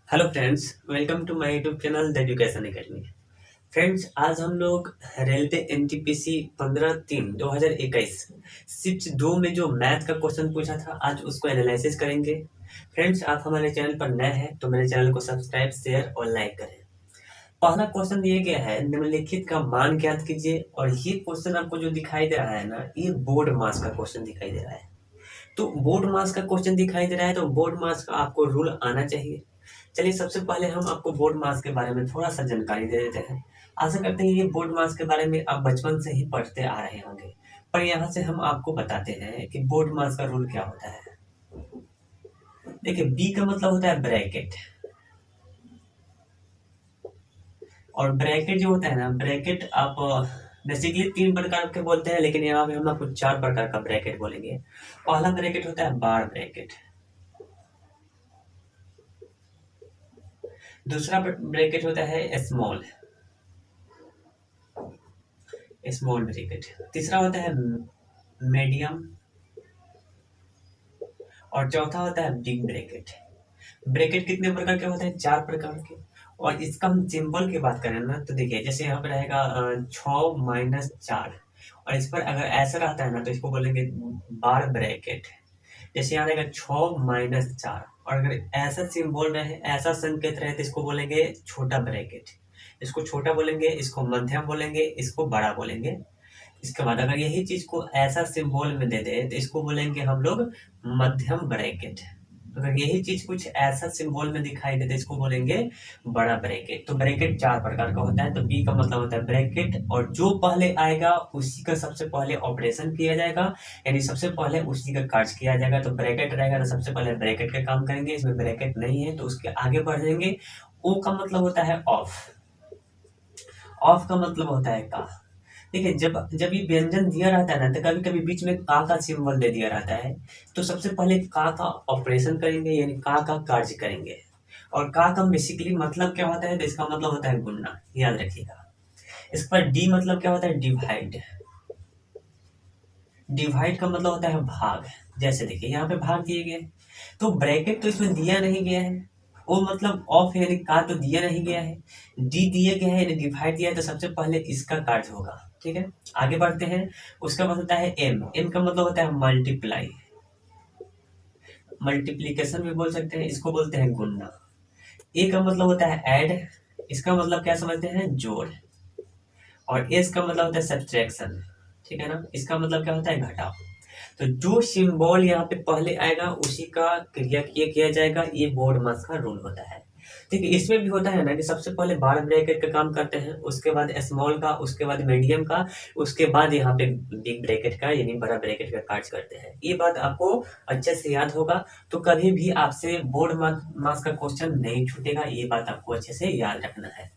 Hello friends, welcome to my YouTube channel the education academy. Friends, आज हम लोग railway NTPC 15/3/2021 shift 2 में जो मैथ का क्वेश्चन पूछा था, आज उसको एनालिसिस करेंगे। फ्रेंड्स, आप हमारे चैनल पर नए हैं तो मेरे चैनल को सब्सक्राइब, शेयर और लाइक करें। पहला क्वेश्चन दिया गया है, निम्नलिखित का मान ज्ञात कीजिए। और ये क्वेश्चन आपको जो दिखाई दे रहा है ना, ये बोर्ड मास का क्वेश्चन दिखाई दे रहा है। तो बोर्ड मास का क्वेश्चन दिखाई दे रहा है तो बोर्ड मास का आपको रूल आना चाहिए। चलिए, सबसे पहले हम आपको बोर्ड मास के बारे में थोड़ा सा जानकारी दे देते हैं। आशा करते हैं ये बोर्ड मास के बारे में आप बचपन से ही पढ़ते आ रहे होंगे, पर यहाँ से हम आपको बताते हैं कि बोर्ड मास का रूल क्या होता है। देखिए, बी का मतलब होता है ब्रैकेट। और ब्रैकेट जो होता है ना, ब्रैकेट आप बेसिकली 3 प्रकार के बोलते हैं, लेकिन यहाँ पे हम आपको 4 प्रकार का ब्रैकेट बोलेंगे। पहला ब्रैकेट होता है बार ब्रैकेट। दूसरा ब्रैकेट होता है स्मॉल स्मॉल ब्रैकेट। तीसरा होता है मीडियम। और चौथा होता है बिग ब्रैकेट। ब्रैकेट कितने प्रकार के होते हैं? 4 प्रकार के। और इसका हम सिंबल की बात करें ना, तो देखिए जैसे यहाँ पे रहेगा 6-4। और इस पर अगर ऐसा रहता है ना तो इसको बोलेंगे बार ब्रैकेट। जैसे यहाँ रहेगा 6-4। और अगर ऐसा सिंबल रहे, ऐसा संकेत रहे, तो इसको बोलेंगे छोटा ब्रैकेट। इसको छोटा बोलेंगे, इसको मध्यम बोलेंगे, इसको बड़ा बोलेंगे। इसके बाद अगर यही चीज को ऐसा सिंबल में दे दे तो इसको बोलेंगे हम लोग मध्यम ब्रैकेट। अगर यही चीज कुछ ऐसा सिंबल में दिखाई दे तो इसको बोलेंगे बड़ा ब्रैकेट। तो ब्रैकेट 4 प्रकार का होता है। तो बी का मतलब होता है ब्रैकेट, और जो पहले आएगा उसी का सबसे पहले ऑपरेशन किया जाएगा, यानी सबसे पहले उसी का कार्य किया जाएगा। तो ब्रैकेट रहेगा तो सबसे पहले ब्रैकेट का काम करेंगे। इसमें ब्रैकेट नहीं है तो उसके आगे बढ़ जाएंगे। ओ का मतलब होता है ऑफ। ऑफ का मतलब होता है का। देखिए, जब जब ये व्यंजन दिया रहता है ना, तो कभी कभी बीच में का सिंबल दे दिया रहता है। तो सबसे पहले का ऑपरेशन करेंगे, यानी का कार्य करेंगे। और का बेसिकली मतलब क्या होता है? तो इसका मतलब होता है गुणना, याद रखिएगा। इस पर डी मतलब क्या होता है? डिवाइड। डिवाइड का मतलब होता है भाग। जैसे देखिए यहाँ पे भाग दिए गए, तो ब्रैकेट तो इसमें दिया नहीं गया है। वो मतलब ऑफ है, यानी का तो दिया नहीं गया है। डी दिए गए है, यानी डिवाइड दिया है, तो सबसे पहले इसका कार्य होगा। ठीक है, आगे बढ़ते हैं। उसका मतलब होता है एम। एम का मतलब होता है मल्टीप्लाई। मल्टीप्लीकेशन भी बोल सकते हैं, इसको बोलते हैं गुणना। ए का मतलब होता है ऐड। इसका मतलब क्या समझते हैं? जोड़। और एस का मतलब होता है सब्ट्रैक्शन। ठीक है ना, इसका मतलब क्या होता है? घटाव। तो जो सिंबल यहाँ पे पहले आएगा उसी का क्रिया किया जाएगा। ये बोर्ड मास का रूल होता है। ठीक है, इसमें भी होता है ना कि सबसे पहले बार ब्रैकेट का काम करते हैं, उसके बाद स्मॉल का, उसके बाद मीडियम का, उसके बाद यहाँ पे बिग ब्रैकेट का यानी बड़ा ब्रैकेट का कार्य करते हैं। ये बात आपको अच्छे से याद होगा, तो कभी भी आपसे बोर्ड मास का क्वेश्चन नहीं छूटेगा। ये बात आपको अच्छे से याद रखना है।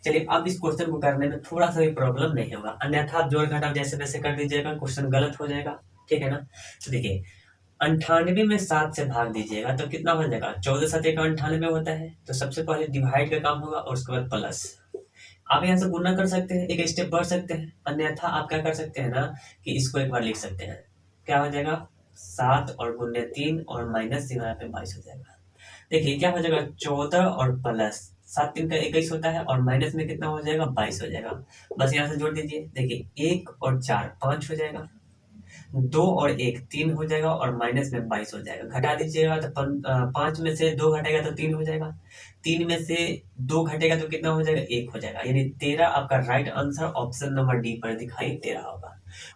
चलिए, अब इस क्वेश्चन को करने में थोड़ा सा भी प्रॉब्लम नहीं होगा, अन्यथा आप जोड़ घटाव जैसे वैसे कर दीजिएगा, क्वेश्चन गलत हो जाएगा। ठीक है ना। तो देखिए, 98 में 7 से भाग दीजिएगा तो कितना हो जाएगा? 14×7 = 98 होता है। तो सबसे पहले डिवाइड का काम होगा और उसके बाद प्लस। आप यहाँ से गुना कर सकते हैं, एक स्टेप बढ़ सकते हैं, अन्यथा आप क्या कर सकते हैं ना कि इसको एक बार लिख सकते हैं। क्या हो जाएगा? 7 और गुने 3 और माइनस यहाँ पे 22 हो जाएगा। देखिए क्या हो जाएगा? 14 और प्लस 7×3 = 21 होता है, और माइनस में कितना हो जाएगा? 22 हो जाएगा। बस यहाँ से जोड़ दीजिए। देखिए 1 और 4 5 हो जाएगा, 2 और 1 3 हो जाएगा, और माइनस में 22 हो जाएगा। घटा दीजिएगा तो 5 में से 2 घटेगा तो 3 हो जाएगा। 3 में से 2 घटेगा तो कितना हो जाएगा? 1 हो जाएगा। यानी 13 आपका right answer option number D पर दिखाई दे रहा होगा।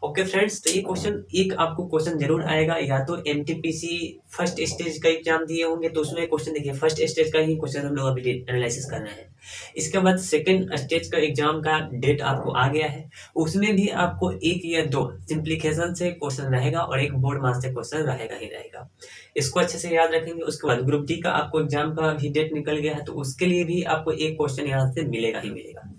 ओके फ्रेंड्स, तो ये क्वेश्चन एक आपको क्वेश्चन जरूर आएगा, या तो एनटीपीसी फर्स्ट स्टेज का एग्जाम दिए होंगे तो उसमें क्वेश्चन देखिए फर्स्ट स्टेज का ही क्वेश्चन हम लोग अभी एनालिसिस कर रहे हैं। इसके बाद सेकंड स्टेज का एग्जाम का डेट आपको आ गया है, उसमें भी आपको 1 या 2 सिंप्लीकेशन से क्वेश्चन रहेगा और एक बोर्ड मास से क्वेश्चन रहेगा ही रहेगा। इसको अच्छे से याद रखेंगे। उसके बाद ग्रुप डी का आपको एग्जाम का भी डेट निकल गया है, तो उसके लिए भी आपको एक क्वेश्चन यहाँ से मिलेगा ही मिलेगा।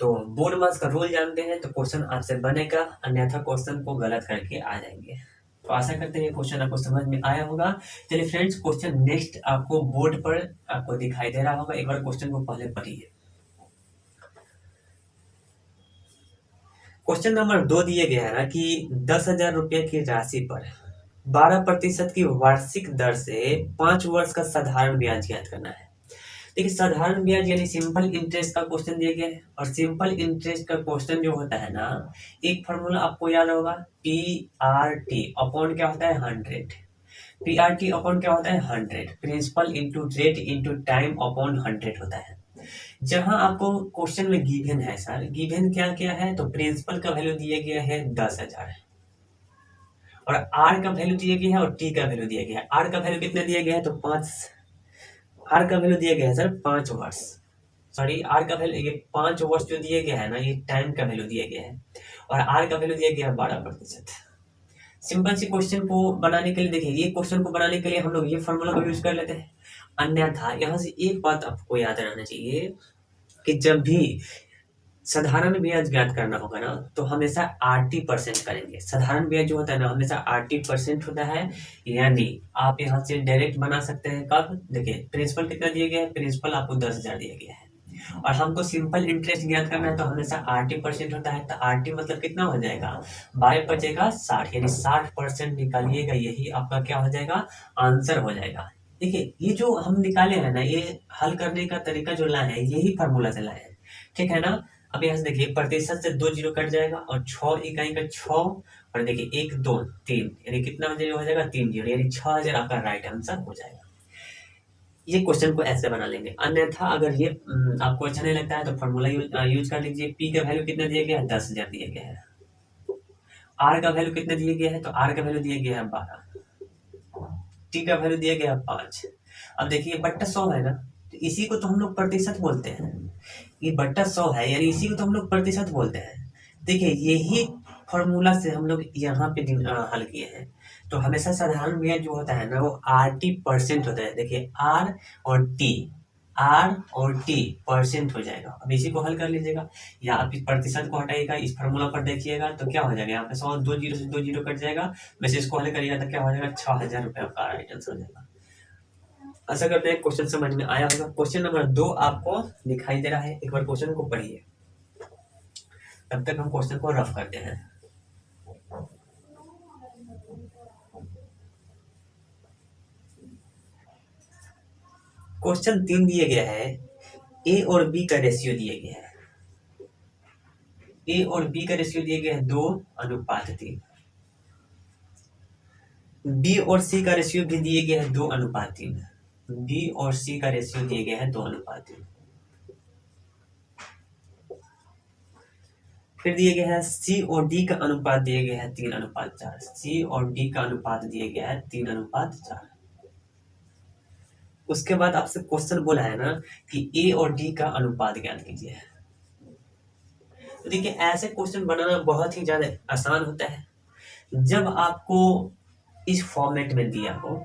तो बोर्ड मास का रूल जानते हैं तो क्वेश्चन आपसे बनेगा, अन्यथा क्वेश्चन को गलत करके आ जाएंगे। तो आशा करते हैं क्वेश्चन आपको समझ में आया होगा। चलिए फ्रेंड्स, क्वेश्चन नेक्स्ट आपको बोर्ड पर आपको दिखाई दे रहा होगा, एक बार क्वेश्चन को पहले पढ़िए। क्वेश्चन नंबर 2 दिए गया है ना कि 10,000 रुपये की राशि पर 12% की वार्षिक दर से 5 वर्ष का साधारण ब्याज ज्ञात करना है। देखिए साधारण ब्याज यानी सिंपल इंटरेस्ट का क्वेश्चन दिया गया है, और सिंपल इंटरेस्ट का क्वेश्चन जो होता है ना, एक फॉर्मूला आपको याद होगा, पी आर टी अपॉन क्या होता है 100। पी आर टी अपॉन क्या होता है 100, principal into rate into time upon 100 होता है। जहां आपको क्वेश्चन में गिवन है सर, गिवन क्या क्या है, तो प्रिंसिपल का वैल्यू दिया गया है 10,000, और आर का वैल्यू दिया गया है और टी का वैल्यू दिया गया है। आर का वैल्यू कितना दिया गया है, तो 5, आर का वैल्यू दिया गया है सर 5 वर्ष, सॉरी आर का वैल्यू, ये 5 वर्ष जो दिया गया है ना, ये टाइम का वैल्यू दिया गया है, और आर का वैल्यू दिया गया है 12%। सिंपल सी क्वेश्चन को बनाने के लिए देखिए, ये क्वेश्चन को बनाने के लिए हम लोग ये फॉर्मूला को यूज कर लेते हैं। अन्यथा यहाँ से एक बात आपको याद रहना चाहिए कि जब भी साधारण ब्याज ज्ञात करना होगा ना, तो हमेशा 80% करेंगे। साधारण ब्याज जो होता है ना, हमेशा 80% होता है। यानी आप यहाँ से डायरेक्ट बना सकते हैं। कब, देखिए प्रिंसिपल कितना दिया गया है, प्रिंसिपल आपको 10,000 दिया गया है, और हमको सिंपल इंटरेस्ट ज्ञात करना है, तो हमेशा 80% होता है। तो 80 मतलब कितना हो जाएगा, 12 बचेगा 60, यानी 60% निकालिएगा, यही आपका क्या हो जाएगा, आंसर हो जाएगा। देखिए ये जो हम निकाले हैं ना, ये हल करने का तरीका जो लाए हैं, यही फार्मूला से लाए हैं, ठीक है ना। अब यहाँ से देखिए प्रतिशत से 2 जीरो कट जाएगा, और 6 इकाई का 6, और देखिए 1 2 3, यानी कितना हो जाएगा 3 जीरो, यानी 6000 आपका राइट आंसर हो जाएगा। ये क्वेश्चन को ऐसे बना लेंगे। अन्यथा अगर ये आपको अच्छा नहीं लगता है, तो फॉर्मूला यूज कर लीजिए। पी का वैल्यू कितना दिया गया है, 10,000 दिया गया है। आर का वैल्यू कितना दिया गया है, तो आर का वैल्यू दिया गया है 12, टी का वैल्यू दिया गया है 5। अब देखिए बट्टा 100 है ना, तो इसी को तो हम लोग प्रतिशत बोलते हैं। ये बट्टा 100 है, यानी इसी को तो हम लोग प्रतिशत बोलते हैं। देखिए यही फॉर्मूला से हम लोग यहाँ पे हल किए हैं। तो हमेशा साधारण ब्याज जो होता है ना, वो 80% होता है। देखिए आर और टी परसेंट हो जाएगा। अब इसी को हल कर लीजिएगा, या आप इस प्रतिशत को हटाइएगा, इस फॉर्मूला पर देखिएगा तो क्या हो जाएगा, यहाँ पे 100 2 जीरो से 2 जीरो कट जाएगा, वैसे इसको हल करिएगा तो क्या हो जाएगा, 6,000 रुपये आपका राइट आंसर हो जाएगा। आशा करते हैं क्वेश्चन समझ में आया होगा। क्वेश्चन नंबर 2 आपको दिखाई दे रहा है, एक बार क्वेश्चन को पढ़िए, तब तक हम क्वेश्चन को रफ करते हैं। क्वेश्चन 3 दिया गया है, ए और बी का रेशियो दिया गया है। ए और बी का रेशियो दिया गया है 2:3। बी और सी का रेशियो भी दिया गया है 2:3। बी और सी का रेशियो दिया गया है 2:3। फिर दिया गया है सी और डी का अनुपात दिया गया है 3:4। सी और डी का अनुपात दिया गया है 3:4। उसके बाद आपसे क्वेश्चन बोला है ना कि ए और डी का अनुपात ज्ञात कीजिए। तो देखिए ऐसे क्वेश्चन बनाना बहुत ही ज्यादा आसान होता है। जब आपको इस फॉर्मेट में दिया हो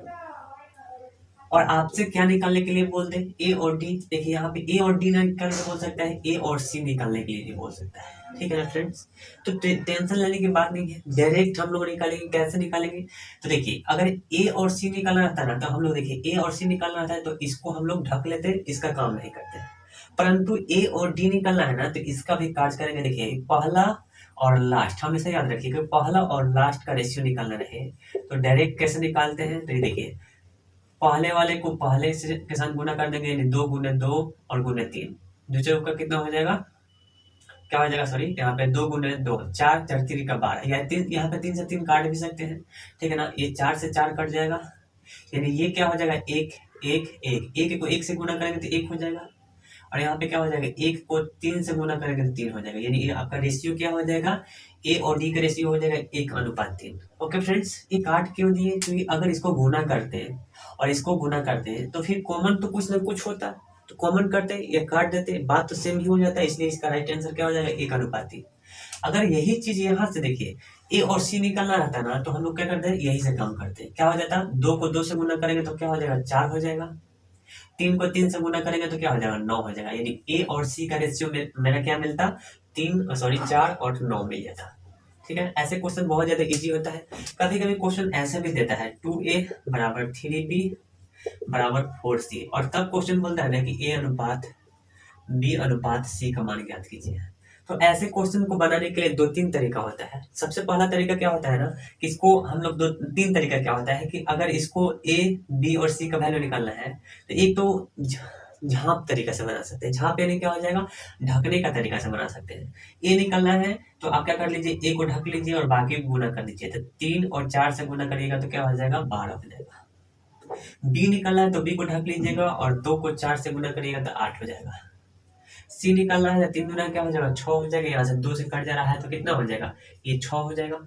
और आपसे क्या निकालने के लिए बोल दे, ए और डी। देखिए यहाँ पे ए और डी ना निकाल के बोल सकता है, ए और सी निकालने के लिए भी बोल सकता है, ठीक है ना फ्रेंड्स। तो टेंशन लेने की बात नहीं है, डायरेक्ट हम लोग निकालेंगे। कैसे निकालेंगे, तो देखिए अगर ए और सी निकालना रहता है ना, तो हम लोग देखिए ए और सी निकालना रहता है तो इसको हम लोग ढक लेते हैं, इसका काम नहीं करते। परंतु ए और डी निकालना है ना, तो इसका भी कार्य करेंगे। देखिए पहला और लास्ट हमेशा याद रखिए कि पहला और लास्ट का रेशियो निकालना रहे, तो डायरेक्ट कैसे निकालते हैं, तो ये देखिए पहले वाले को पहले से के साथ गुना कर देंगे, यानी 2 गुने 2 और गुने 3। दूसरे का कितना हो जाएगा, क्या हो जाएगा, सॉरी यहाँ पे 2 गुने 2 4 4 3 का 12, या 3, यहाँ पे 3 से 3 काट भी सकते हैं, ठीक है ना। ये 4 से 4 कट जाएगा, यानी ये क्या हो जाएगा, 1 1 1 1 को 1 से गुना करेंगे तो 1 हो जाएगा, और यहाँ पे क्या हो जाएगा, 1 को 3 से गुना करेंगे तो 3 हो जाएगा, यानी ये आपका रेशियो क्या हो जाएगा, ए और डी का रेशियो हो जाएगा 1:3। ओके फ्रेंड्स, ये काट क्यों दिए, क्योंकि अगर इसको गुना करते हैं और इसको गुना करते हैं तो फिर कॉमन तो कुछ ना कुछ होता, तो कॉमन करते या काट देते, बात तो सेम ही हो जाता है, इसलिए इसका राइट आंसर क्या हो जाएगा, 1:3। अगर यही चीज यहाँ से देखिए ए और सी निकालना रहता ना, तो हम लोग क्या करते हैं, यही से काम करते हैं। क्या हो जाता, 2 को 2 से गुना करेंगे तो क्या हो जाएगा, 4 हो जाएगा। 3 को 3 से गुना करेंगे तो क्या हो जाएगा, 9 हो जाएगा। यानी ए और सी का रेशियो में मेरा क्या मिलता, 4 और 9 मिल जाता, ठीक है। ऐसे क्वेश्चन बहुत ज्यादा इजी होता है। कभी कभी क्वेश्चन ऐसे भी देता है 2a बराबर 3b बराबर 4c, और तब क्वेश्चन बोलता है ना कि a अनुपात b अनुपात c का मान ज्ञात कीजिए। तो ऐसे क्वेश्चन को बनाने के लिए दो तीन तरीका होता है। सबसे पहला तरीका क्या होता है ना, कि इसको हम लोग दो तीन तरीका क्या होता है कि अगर इसको ए बी और सी का वैल्यू निकालना है तो एक तो झांप तरीका से बना सकते हैं। झांप यानी क्या हो जाएगा, ढकने का तरीका से बना सकते हैं। ए निकालना है तो आप क्या कर लीजिए, ए को ढक लीजिए और बाकी को गुना कर दीजिए। तो 3 और 4 से गुना करिएगा तो क्या हो जाएगा, 12 हो जाएगा। बी निकालना है तो बी को ढक लीजिएगा और 2 को 4 से गुना करिएगा तो 8 हो जाएगा। सी निकालना है, 3 गुना क्या हो जाएगा, 6 हो जाएगा। यहाँ से 2 से कट जा रहा है तो कितना हो जाएगा, ये 6 हो जाएगा,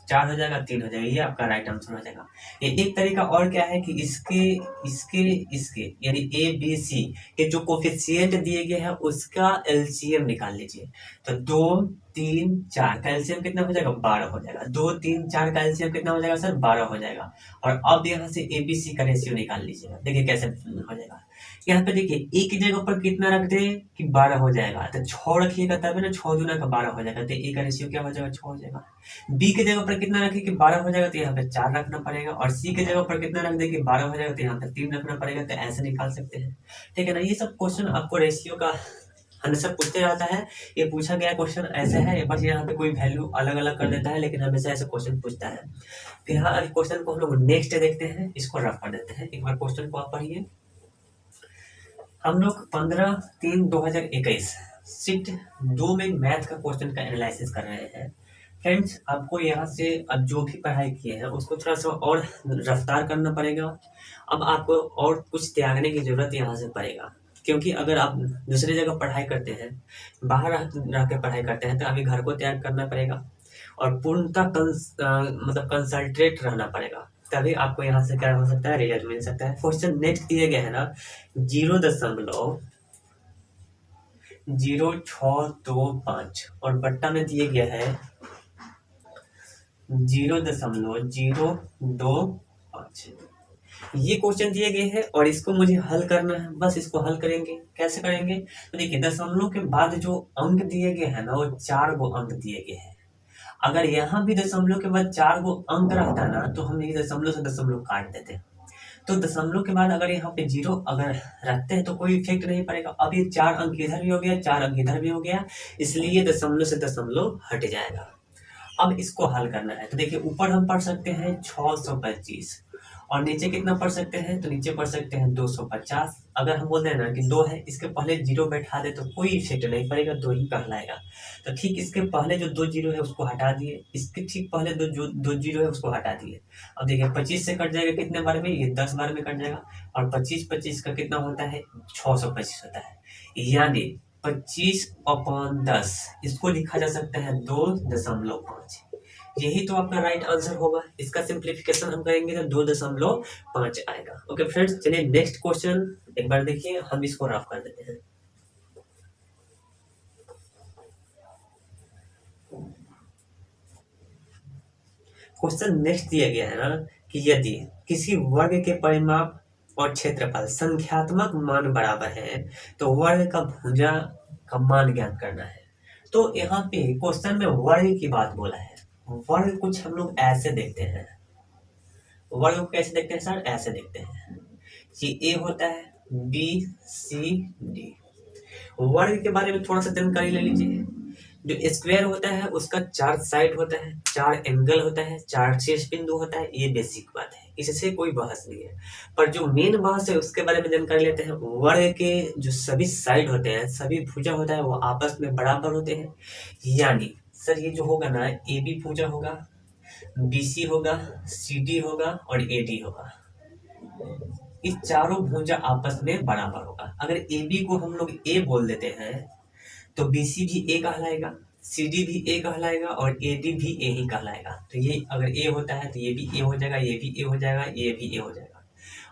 4 हो जाएगा, 3 हो जाएगा। ये आपका राइट आंसर हो जाएगा। ये एक तरीका और क्या है कि इसके इसके इसके यानी ए बी सी के जो कोफिशिएंट दिए गए हैं उसका एलसीएम निकाल लीजिए। तो 2 3 4 का एलसीएम कितना हो जाएगा, 12 हो जाएगा। 2 3 4 का एलसीएम कितना हो जाएगा सर, 12 हो जाएगा। और अब यहाँ से एबीसी का रेशियो निकाल लीजिएगा, देखिए कैसे हो जाएगा। यहाँ पे देखिए ए की जगह पर कितना रख दे कि 12 हो जाएगा, तो 6 रखिएगा तब है ना, 6 दूना का 12 हो जाएगा। तो ए का रेशियो क्या हो जाएगा, 6 हो जाएगा। बी की जगह पर कितना रखे कि 12 हो जाएगा, तो यहाँ पे 4 रखना पड़ेगा। और सी की जगह पर कितना रख दे कि 12 हो जाएगा, तो यहाँ पे 3 रखना पड़ेगा। तो ऐसे निकाल सकते हैं, ठीक है ना। ये सब क्वेश्चन आपको रेशियो का हमेशा पूछते रहता है। ये पूछा गया क्वेश्चन ऐसे है, बस यहाँ पे कोई वैल्यू अलग अलग कर देता है, लेकिन हमेशा ऐसे क्वेश्चन पूछता है। फिलहाल क्वेश्चन को हम लोग नेक्स्ट देखते हैं, इसको रफ कर देते हैं। एक बार क्वेश्चन को आप पढ़िए। हम लोग 15/3/2021 शिफ्ट 2 में मैथ का क्वेश्चन का एनालिसिस कर रहे हैं। फ्रेंड्स, आपको यहाँ से अब जो भी पढ़ाई किए हैं उसको थोड़ा सा और रफ्तार करना पड़ेगा। अब आपको और कुछ त्यागने की जरूरत यहाँ से पड़ेगा, क्योंकि अगर आप दूसरी जगह पढ़ाई करते हैं, बाहर रह के पढ़ाई करते हैं, तो अभी घर को त्याग करना पड़ेगा और पूर्णतः मतलब कंसंट्रेट रहना पड़ेगा। तभी आपको यहाँ से क्या हो सकता है, रिजल्ट मिल सकता है। क्वेश्चन नेक्स्ट दिए गए हैं ना, 0.0625 और बट्टा में दिए गया है 0.025। ये क्वेश्चन दिए गए हैं और इसको मुझे हल करना है। बस इसको हल करेंगे, कैसे करेंगे, तो देखिए दशमलव के बाद जो अंक दिए गए हैं ना, वो 4 गो अंक दिए गए हैं। अगर यहाँ भी दशमलव के बाद 4 गो अंक रहता ना, तो हम ये दशमलव से दशमलव काट देते। तो दशमलव के बाद अगर यहाँ पे 0 अगर रखते हैं तो कोई इफेक्ट नहीं पड़ेगा। अब ये 4 अंक इधर भी हो गया, 4 अंक इधर भी हो गया, इसलिए दशमलव से दशमलव हट जाएगा। अब इसको हल करना है, तो देखिए ऊपर हम पढ़ सकते हैं 625 और नीचे कितना पढ़ सकते हैं, तो नीचे पढ़ सकते हैं 250। अगर हम बोल रहे हैं ना कि 2 है, इसके पहले 0 बैठा दे तो कोई इफेक्ट नहीं पड़ेगा, 2 ही कहलाएगा। तो ठीक इसके पहले जो 2 0 है उसको हटा दिए, इसके ठीक पहले जो 2 0 है उसको हटा दिए। अब देखिए 25 से कट जाएगा कितने बार में, ये 10 बार में कट जाएगा। और 25 का कितना होता है, 625 होता है। यानी 25/10 इसको लिखा जा सकता है 2.5। यही तो आपका राइट आंसर होगा। इसका सिंप्लीफिकेशन हम करेंगे तो 2.5 आएगा। ओके फ्रेंड्स, चलिए नेक्स्ट क्वेश्चन एक बार देखिए, हम इसको रफ कर देते हैं। क्वेश्चन नेक्स्ट दिया गया है ना कि यदि किसी वर्ग के परिमाप और क्षेत्रफल संख्यात्मक मान बराबर है तो वर्ग का भुजा का मान ज्ञात करना है। तो यहाँ पे क्वेश्चन में वर्ग की बात बोला है। वर्ग कुछ हम लोग ऐसे देखते हैं, वर्ग को कैसे देखते हैं सर, ऐसे देखते हैं कि ए होता है, बी सी डी। वर्ग के बारे में थोड़ा सा जानकारी ले लीजिए। जो स्क्वायर होता है उसका 4 साइड होता है, 4 एंगल होता है, 4 शीर्ष बिंदु होता है। ये बेसिक बात है, इससे कोई बहस नहीं है। पर जो मेन बहस है उसके बारे में जानकारी लेते हैं। वर्ग के जो सभी साइड होते हैं, सभी भुजा होता है, वो आपस में बराबर होते हैं। यानी सर ये जो होगा ना, ए बी भुजा होगा, बी सी होगा, सी डी होगा और ए डी होगा। इस चारों भुजा आपस में बराबर होगा। अगर ए बी को हम लोग ए बोल देते हैं तो बी सी भी ए कहलाएगा, सी डी भी ए कहलाएगा और ए डी भी ए ही कहलाएगा। तो ये अगर ए होता है तो ये भी ए हो जाएगा, ये भी ए हो जाएगा, ये भी ए हो जाएगा।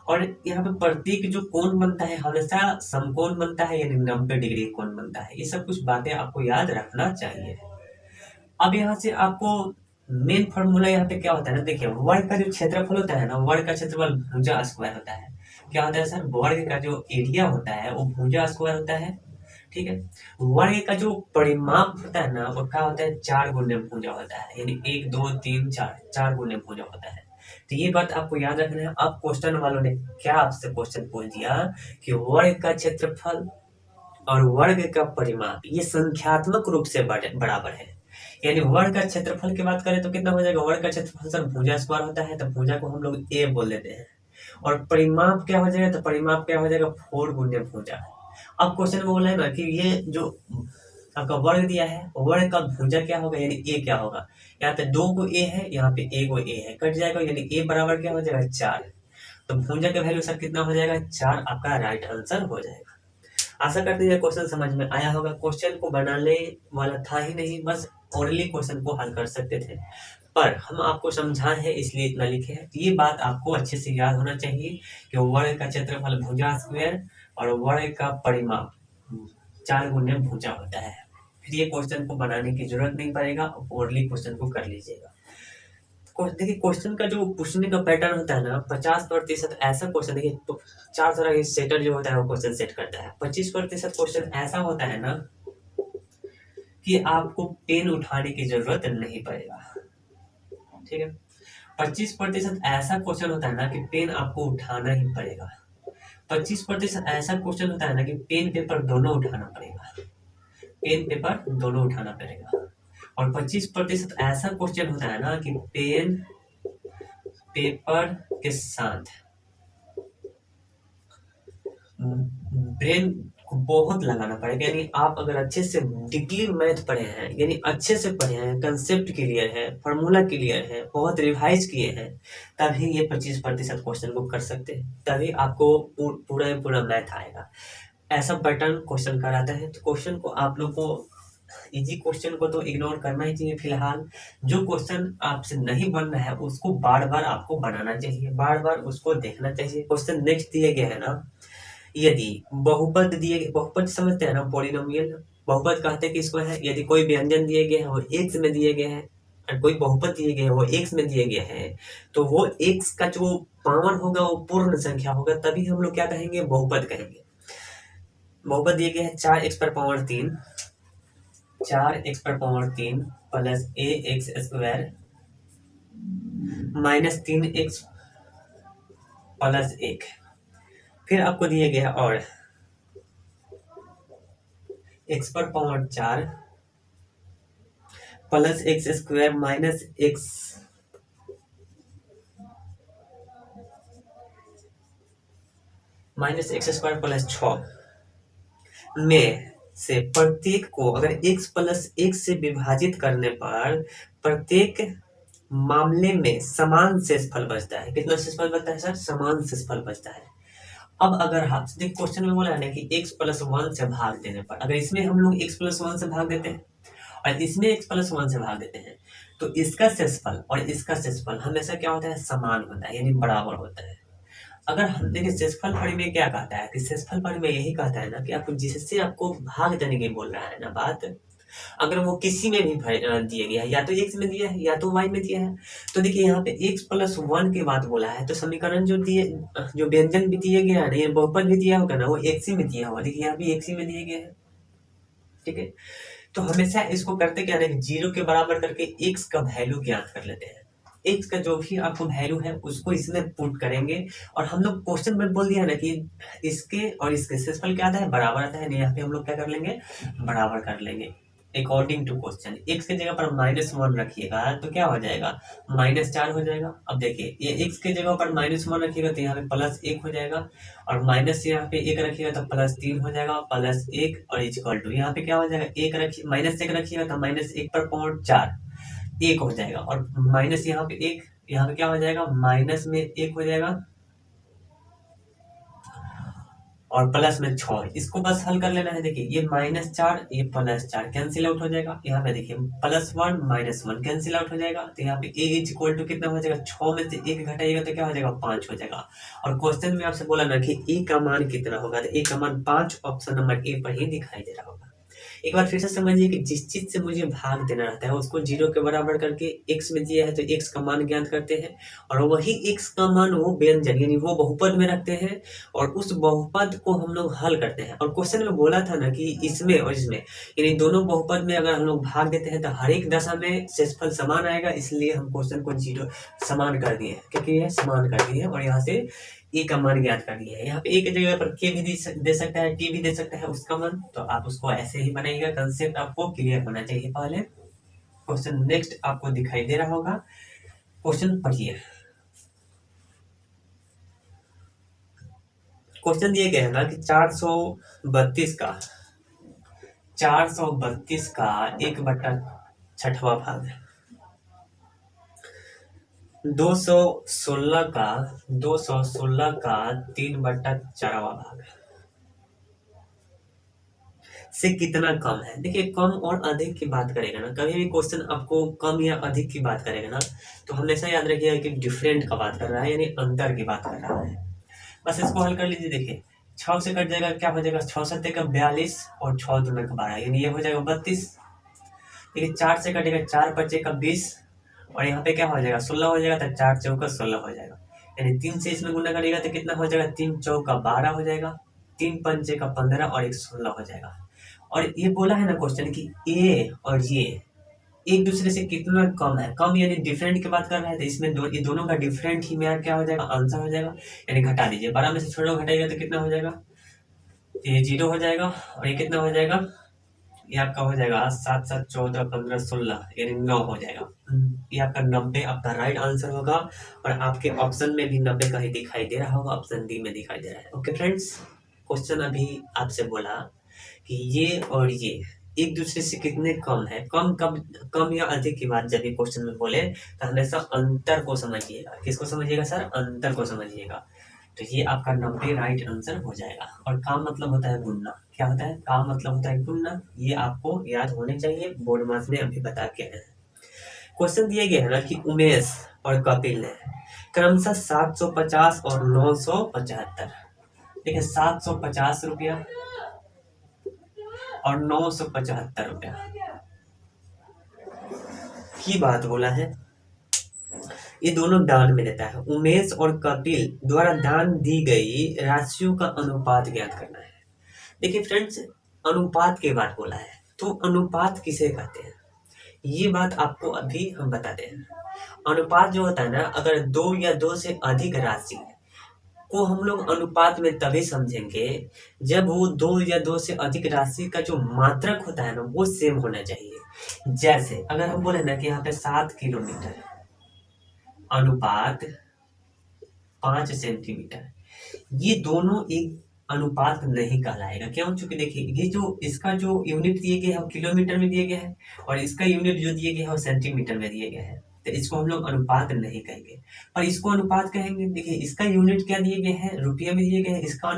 और यहाँ पे प्रतीक जो कोण बनता है हमेशा समकोण बनता है, यानी 90 डिग्री कोण बनता है। ये सब कुछ बातें आपको याद रखना चाहिए। अब यहाँ से आपको मेन फॉर्मूला यहाँ पे क्या होता है ना, देखिए वर्ग का जो क्षेत्रफल होता है ना, वर्ग का क्षेत्रफल भुजा स्क्वायर होता है। क्या होता है सर, वर्ग का जो एरिया होता है वो भुजा स्क्वायर होता है, ठीक है। वर्ग का जो परिमाप होता है ना, वो क्या होता है, 4 गुणे भुजा होता है, यानी 1 2 3 4 4 गुणे भुजा होता है। तो ये बात आपको याद रखना है। अब क्वेश्चन वालों ने क्या आपसे क्वेश्चन पूछ दिया कि वर्ग का क्षेत्रफल और वर्ग का परिमाप ये संख्यात्मक रूप से बराबर है। यानी वर्ग का क्षेत्रफल की बात करें तो कितना हो जाएगा, वर्ग का क्षेत्रफल सर भुजा स्क्वायर होता है, तो भुजा को हम लोग ए बोल देते हैं। और परिमाप क्या हो जाएगा, तो परिमाप क्या हो जाएगा 4 गुने भुजा। अब क्वेश्चन में बोला है ना कि ये जो आपका वर्ग दिया है, वर्ग का भुजा क्या होगा, यानी ए क्या होगा। यहाँ पे 2 को ए है, यहाँ पे ए को ए है, कट जाएगा, यानी ए बराबर क्या हो जाएगा 4। तो भुजा का वैल्यू सर कितना हो जाएगा 4, आपका राइट आंसर हो जाएगा। आशा करते हैं क्वेश्चन समझ में आया होगा। क्वेश्चन को बनाने वाला था ही नहीं, बस ओरली क्वेश्चन को हल कर सकते थे, पर हम आपको समझाए हैं इसलिए इतना लिखे हैं। ये बात आपको अच्छे से याद होना चाहिए कि वर्ग का क्षेत्रफल भुजा स्क्वायर और वर्ग का परिमाप 4 गुने भुजा होता है। फिर ये क्वेश्चन को बनाने की जरूरत नहीं पड़ेगा, ओरली क्वेश्चन को कर लीजिएगा। देखिए क्वेश्चन का जो पूछने का पैटर्न होता है ना, 50% ऐसा क्वेश्चन, देखिए तो 4 तरह के सेटर जो होता है वो क्वेश्चन सेट करता है। 25% क्वेश्चन ऐसा होता है ना कि आपको पेन उठाने की जरूरत नहीं पड़ेगा, ठीक है। 25% ऐसा क्वेश्चन होता है ना कि पेन आपको उठाना ही पड़ेगा। 25% ऐसा क्वेश्चन होता है ना कि पेन पेपर दोनों उठाना पड़ेगा, पेन पेपर दोनों उठाना पड़ेगा। और 25% ऐसा क्वेश्चन होता है ना कि पेन पेपर के साथ ब्रेन को बहुत लगाना पड़ेगा। यानी आप अगर अच्छे से डीपली मैथ पढ़े हैं, यानी अच्छे से पढ़े हैं, कंसेप्ट क्लियर है, फार्मूला क्लियर है, बहुत रिवाइज किए हैं, तभी ये 25% क्वेश्चन को कर सकते हैं, तभी आपको पूरा मैथ आएगा। ऐसा पैटर्न क्वेश्चन का रहता है। तो क्वेश्चन को आप लोग को इजी क्वेश्चन को तो इग्नोर करना ही चाहिए फिलहाल। जो क्वेश्चन आपसे नहीं बन रहा है उसको बार बार आपको बनाना चाहिए, बार बार उसको देखना चाहिए। क्वेश्चन नेक्स्ट दिए गए है ना, यदि बहुपद दिए, बहुपद समझते हैं ना, पॉलिनोमियल बहुपद कहते हैं कि इसको है। यदि कोई व्यंजन दिए गए हैं और एक्स में दिए गए हैं, और कोई बहुपद दिए गए हैं वो एक्स में दिए गए हैं, तो वो एक्स का जो पावर होगा वो पूर्ण संख्या होगा, तभी हम लोग क्या कहेंगे, बहुपद कहेंगे। बहुपद दिए गए हैं 4x पर पावर 3, 4x पर power 3 plus ax square minus 3x plus 1। फिर आपको दिए गया और x पर power 4 plus x square minus x square plus 6 में से प्रत्येक को अगर x प्लस 1 से विभाजित करने पर प्रत्येक मामले में समान शेषफल बचता है। कितना शेषफल बचता है सर, समान शेषफल बचता है। अब अगर हम देख क्वेश्चन में बोला है ना कि x प्लस 1 से भाग देने पर, अगर इसमें हम लोग x प्लस 1 से भाग देते हैं और इसमें x प्लस 1 से भाग देते हैं, तो इसका शेषफल और इसका शेषफल हमेशा क्या होता है, समान होता है, यानी बराबर होता है। अगर हम देखिए शेषफल परिमेय क्या कहता है कि शेषफल परिमेय यही कहता है ना कि आपको जिससे आपको भाग देने की बोल रहा है ना बात, अगर वो किसी में भी दिया गया है, या तो x में दिया है या तो y में दिया है, तो देखिए यहाँ पे x प्लस 1 की बात बोला है, तो समीकरण जो व्यंजन भी दिए गया है ना, ये बहुपद भी दिया होगा ना, वो x ही में दिया होगा। देखिए यहाँ भी x ही में दिए गए हैं, ठीक है। तो हमेशा इसको करते क्या है, 0 के बराबर करके x का वैल्यू ज्ञात कर लेते हैं। x का जो भी आपको वैल्यू है उसको इसमें पुट करेंगे, और हम लोग क्वेश्चन में बोल दिया ना कि इसके और इसके शेषफल क्या आता है, बराबर आता है। यहाँ पे हम लोग क्या कर लेंगे, बराबर कर लेंगे अकॉर्डिंग टू क्वेश्चन। x की जगह पर -1 रखिएगा तो क्या हो जाएगा, -4 हो जाएगा। अब देखिए ये x की जगह पर -1 रखिएगा तो यहाँ पे +1 हो जाएगा, और माइनस यहाँ पे 1 रखिएगा तो +3 हो जाएगा, +1 और इक्वल टू यहाँ पे क्या हो जाएगा, -1 रखिएगा तो -1 पर पावर 4 1 हो जाएगा, और माइनस यहाँ पे 1, यहाँ पे क्या हो जाएगा, माइनस में 1 हो जाएगा और प्लस में 6। इसको बस हल कर लेना है। देखिए ये -4 ये +4 कैंसिल आउट हो जाएगा। यहाँ पे देखिए +1 -1 कैंसिल आउट हो जाएगा, तो यहाँ पे a इज इक्वल टू कितना हो जाएगा, 6 में से 1 घटाइएगा तो क्या हो जाएगा, 5 हो जाएगा। और क्वेश्चन में आपसे बोला ना कि a का मान कितना होगा, तो a का मान 5 ऑप्शन नंबर ए पर ही दिखाई दे रहा होगा। एक बार फिर से समझिए कि जिस चीज से मुझे भाग देना रहता है उसको 0 के बराबर करके x में दिया है तो x का मान ज्ञात करते हैं, और वही x का मान वो व्यंजन यानी वो बहुपद में रखते हैं, और उस बहुपद को हम लोग हल करते हैं। और क्वेश्चन में बोला था ना कि इसमें और इसमें यानी दोनों बहुपद में अगर हम लोग भाग देते हैं तो हर एक दशा में शेषफल समान आएगा, इसलिए हम क्वेश्चन को 0 समान कर दिए, क्योंकि ये समान कर दिए, और यहाँ से ए का मान ज्ञात कर लिया है। यहाँ पे ए की जगह पर के भी दे सकता है, टी भी दे सकता है उसका मान, तो आप उसको ऐसे ही बनाइएगा। कंसेप्ट आपको क्लियर होना चाहिए पहले। क्वेश्चन नेक्स्ट आपको दिखाई दे रहा होगा, क्वेश्चन पढ़िए। क्वेश्चन दिए गए है ना कि 432 का 1/6वां भाग, 216 का 3/4वां भाग से कितना कम है। देखिए कम और अधिक की बात करेगा ना, कभी भी क्वेश्चन आपको कम या अधिक की बात करेगा ना, तो हमेशा याद रखिएगा कि डिफरेंट का बात कर रहा है, यानी अंतर की बात कर रहा है। बस इसको हल कर लीजिए। देखिए 6 से कट जाएगा, क्या हो जाएगा, 6 7 का 42 और 6 दूना का 12, यानी ये हो जाएगा 32। देखिए 4 से कटेगा, 4 5 का 20 और यहाँ पे क्या हो जाएगा, 16 हो जाएगा, तो 4 चौका 16 हो जाएगा। यानी 3 से इसमें गुना करेगा तो कितना हो जाएगा, 3 चौका 12 हो जाएगा, 3 पंचे का 15 और 1 16 हो जाएगा। और ये बोला है ना क्वेश्चन कि ए और ये एक दूसरे से कितना कम है, कम यानी डिफरेंट की बात कर रहा है, तो इसमें ये दोनों का डिफरेंट ही मेरा क्या हो जाएगा, आंसर हो जाएगा। यानी घटा दीजिए, 12 में से 16 घटाइएगा तो कितना हो जाएगा, ये 0 हो जाएगा और ये कितना हो जाएगा, ये आपका हो जाएगा 7 7 14 15 16 यानी 9 हो जाएगा। ये आपका 90 आपका राइट आंसर होगा। और आपके ऑप्शन में भी 90 का ही दिखाई दे रहा होगा, ऑप्शन डी में दिखाई दे रहा है। ओके फ्रेंड्स, क्वेश्चन अभी आपसे बोला कि ये और ये एक दूसरे से कितने कम है, कम या अधिक की बात जब भी क्वेश्चन में बोले तो हमेशा अंतर को समझिएगा। किसको समझिएगा सर, अंतर को समझिएगा। तो ये आपका 90 राइट आंसर हो जाएगा। और काम मतलब होता है गुणना, क्या होता है, काम मतलब होता है गुणना, ये आपको याद होने चाहिए, बोर्ड मार्क्स में अभी बता के आए हैं। क्वेश्चन दिए गए हैं ना कि उमेश और कपिल ने क्रमशः 750 और 975, देखिए 750 रुपया और 975 रुपया की बात बोला है, ये दोनों दान में देता है। उमेश और कपिल द्वारा दान दी गई राशियों का अनुपात ज्ञात करना है। देखिए फ्रेंड्स, अनुपात की बात बोला है, तो अनुपात किसे कहते हैं ये बात आपको अभी हम बताते हैं। अनुपात जो होता है ना, अगर 2 या 2 से अधिक राशि को हम लोग अनुपात में तभी समझेंगे जब वो 2 या 2 से अधिक राशि का जो मात्रक होता है ना वो सेम होना चाहिए। जैसे अगर हम बोले ना कि यहाँ पे 7 किलोमीटर अनुपात 5 सेंटीमीटर, ये दोनों एक अनुपात नहीं कहलाएगा। क्यों, चूंकि देखिए ये जो इसका जो यूनिट दिए गए हैं वो किलोमीटर में दिए गए हैं और इसका यूनिट जो दिए गए हैं वो सेंटीमीटर में दिए गए हैं, तो इसको हम लोग अनुपात नहीं कहेंगे और इसको अनुपात कहेंगे। देखिए इसका यूनिट क्या दिए गए हैं, रुपये में दिए गए हैं, इसका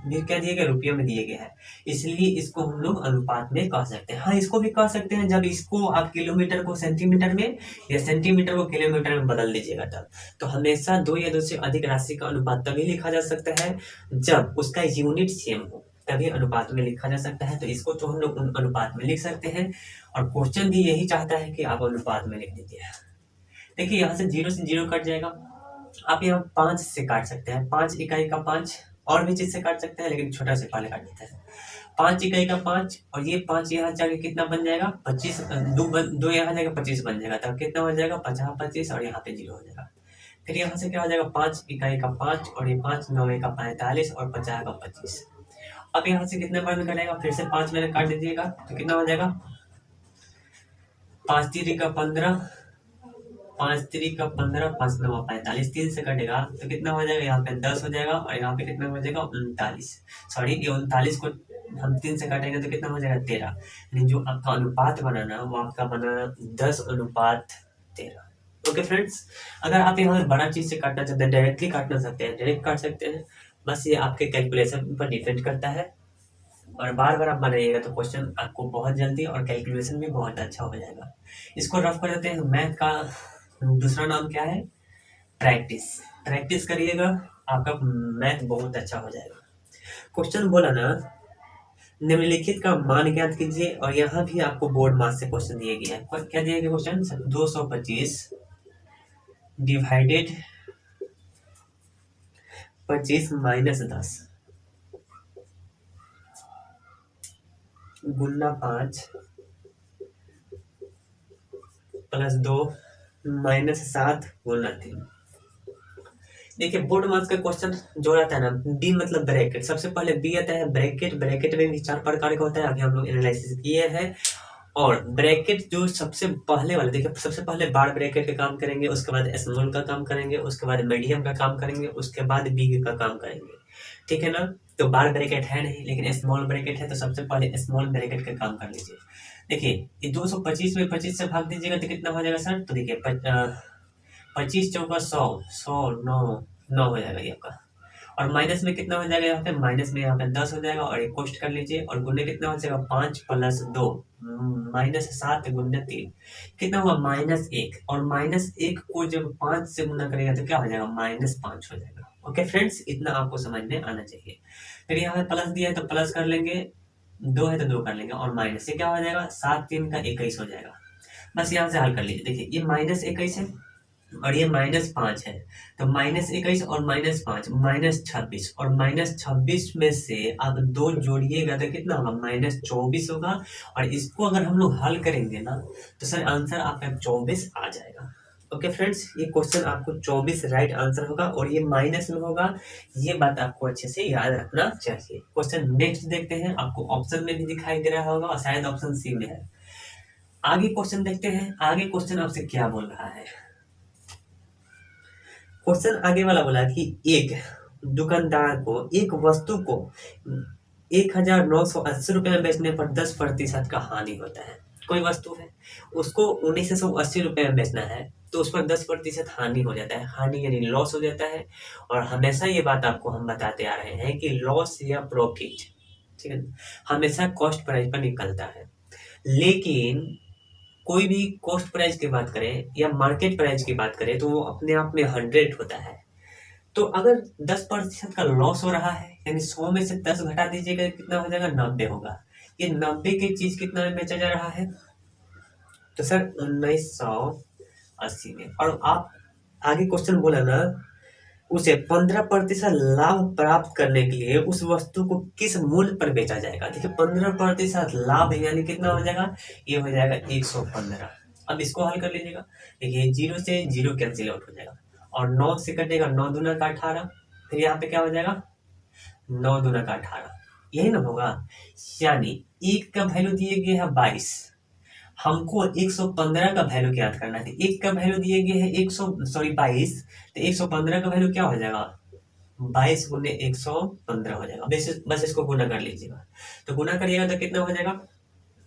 भी क्या दिए गए, रुपये में दिए गए हैं, इसलिए इसको हम लोग अनुपात में कह सकते हैं। हाँ, इसको भी कह सकते हैं जब इसको आप किलोमीटर को सेंटीमीटर में या सेंटीमीटर को किलोमीटर में बदल दीजिएगा तब। तो हमेशा 2 या 2 से अधिक राशि का अनुपात तभी लिखा जा सकता है जब उसका यूनिट सेम हो, तभी अनुपात में लिखा जा सकता है। तो इसको तो हम लोग अनुपात में लिख सकते हैं और क्वेश्चन भी यही चाहता है कि आप अनुपात में लिख दीजिए। देखिए यहाँ से 0 से 0 कट जाएगा, आप यहाँ 5 से काट सकते हैं, 5 इकाई का 5 और भी चीज से काट सकते हैं, लेकिन छोटा से पहले काट देते हैं। 5 इकाई का 5 और ये 5 यहाँ जाके कितना बन जाएगा, 25, 2 यहाँ जाएगा 25 बन जाएगा, तब कितना हो जाएगा 50 25 और यहाँ पे 0 हो जाएगा। फिर यहाँ से क्या हो जाएगा, 5 इकाई का 5 और ये 5 9 का 45 और 50 का 25। अब यहाँ से कितने बार में कटेगा, फिर से 5 में काट दीजिएगा तो कितना हो जाएगा, 5 3 का 15, 5 3 का 15, 5 9 45, 3 से कटेगा तो कितना हो जाएगा, यहाँ पे 10 हो जाएगा और यहाँ पे कितना हो जाएगा 39। सॉरी, ये 39 को हम 3 से काटेंगे तो कितना हो जाएगा 13। यानी जो आपका अनुपात बनाना वो आपका बना 10:13। ओके फ्रेंड्स, अगर आप यहाँ बड़ा चीज से काटना चाहते हैं डायरेक्टली काटना सकते हैं, डायरेक्ट काट सकते हैं, बस ये आपके कैलकुलेशन पर डिपेंड करता है। और बार बार आप बनाइएगा तो क्वेश्चन आपको बहुत जल्दी और कैलकुलेशन भी बहुत अच्छा हो जाएगा। इसको रफ कर देते हैं। मैथ का दूसरा नाम क्या है, प्रैक्टिस। प्रैक्टिस करिएगा, आपका मैथ बहुत अच्छा हो जाएगा। क्वेश्चन बोला ना, निम्नलिखित का मान ज्ञात कीजिए, और यहाँ भी आपको बोर्ड मार्क्स से क्वेश्चन दिए गया है। क्या दिया गया क्वेश्चन, 225 डिवाइडेड 25 माइनस 10 गुना 5 प्लस 2 माइनस 7 गुना 3। देखिए बोर्ड मार्क्स का क्वेश्चन जो रहता है ना, बी मतलब ब्रैकेट, सबसे पहले बी आता है ब्रैकेट। ब्रैकेट में भी 4 प्रकार का होता है, अभी हम लोग एनालिसिस किए हैं। और ब्रैकेट जो सबसे पहले वाले, देखिए सबसे पहले बार ब्रैकेट का काम करेंगे, उसके बाद स्मॉल का काम करेंगे, उसके बाद मीडियम का काम करेंगे, उसके बाद बिग का काम करेंगे, ठीक है ना। तो बार ब्रैकेट है नहीं, लेकिन स्मॉल ब्रैकेट है, तो सबसे पहले स्मॉल ब्रैकेट का काम कर लीजिए। देखिए ये 225 में 25 से भाग दीजिएगा तो कितना हो जाएगा सर, तो देखिए 25 चौका 100, 100 9 हो जाएगा ये आपका। और माइनस में कितना हो जाएगा यहाँ पे, माइनस में यहाँ पे 10 हो जाएगा। और एक कोष्ट कर लीजिए, और गुने कितना हो जाएगा, 5 + 2 -7 × 3 कितना हुआ, -1। और -1 को जब 5 से गुना करेगा तो क्या हो जाएगा, -5 हो जाएगा। ओके फ्रेंड्स, इतना आपको समझ में आना चाहिए। फिर यहाँ पे प्लस दिया है तो प्लस कर लेंगे, 2 है तो 2 कर लेंगे, और माइनस से क्या हो जाएगा, 7 3 का 21 हो जाएगा। बस यहाँ से हल कर लीजिए। देखिए ये -21 है और ये -5 है, तो -21 और -5 -26, और -26 में से आप 2 जोड़िएगा तो कितना होगा, -24 होगा। और इसको अगर हम लोग हल करेंगे ना, तो सर आंसर आपका 24 आ जाएगा। ओके फ्रेंड्स, ये क्वेश्चन आपको 24 राइट आंसर होगा, और ये माइनस में होगा। ये बात आपको अच्छे से याद रखना चाहिए। क्वेश्चन नेक्स्ट देखते हैं, आपको ऑप्शन में भी दिखाई दे रहा होगा, और शायद ऑप्शन सी में है। आगे क्वेश्चन देखते हैं, आगे क्वेश्चन आपसे क्या बोल रहा है। क्वेश्चन आगे वाला बोला कि एक दुकानदार को एक वस्तु को 1980 रुपये में बेचने पर 10% का हानि होता है। कोई वस्तु है, उसको 1980 रुपये में बेचना है, तो उस पर 10% हानि हो जाता है। हानि यानी लॉस हो जाता है। और हमेशा ये बात आपको हम बताते आ रहे हैं कि लॉस या प्रॉफिट, ठीक है, हमेशा कॉस्ट प्राइस पर निकलता है। लेकिन कोई भी कॉस्ट प्राइस की बात करें या मार्केट प्राइस की बात करें, तो वो अपने आप में 100 होता है। तो अगर 10% का लॉस हो रहा है, यानी 100 में से 10 घटा दीजिएगा, कितना हो जाएगा, 90 होगा। ये 90 की चीज कितना में बेचा जा रहा है, तो सर 1980 में। और आप आगे क्वेश्चन बोला ना, उसे 15% लाभ प्राप्त करने के लिए उस वस्तु को किस मूल्य पर बेचा जाएगा। देखिए 15% लाभ यानी कितना हो जाएगा, ये हो जाएगा 115। अब इसको हल कर लीजिएगा। देखिए 0 से 0 कैंसिल आउट हो जाएगा, और 9 से कटेगा 9 दूना का 18। फिर यहाँ पे क्या हो जाएगा, 9 दूना का 18, यही ना होगा। यानी एक का वैल्यू दिए गए है 22, हमको 115 का वैल्यू याद करना है। एक का वैल्यू दिए गए है 22, तो 115 का वैल्यू क्या हो जाएगा, 22 गुने 115 हो जाएगा। बस इसको गुना कर लीजिएगा। तो गुना करिएगा तो कितना हो जाएगा,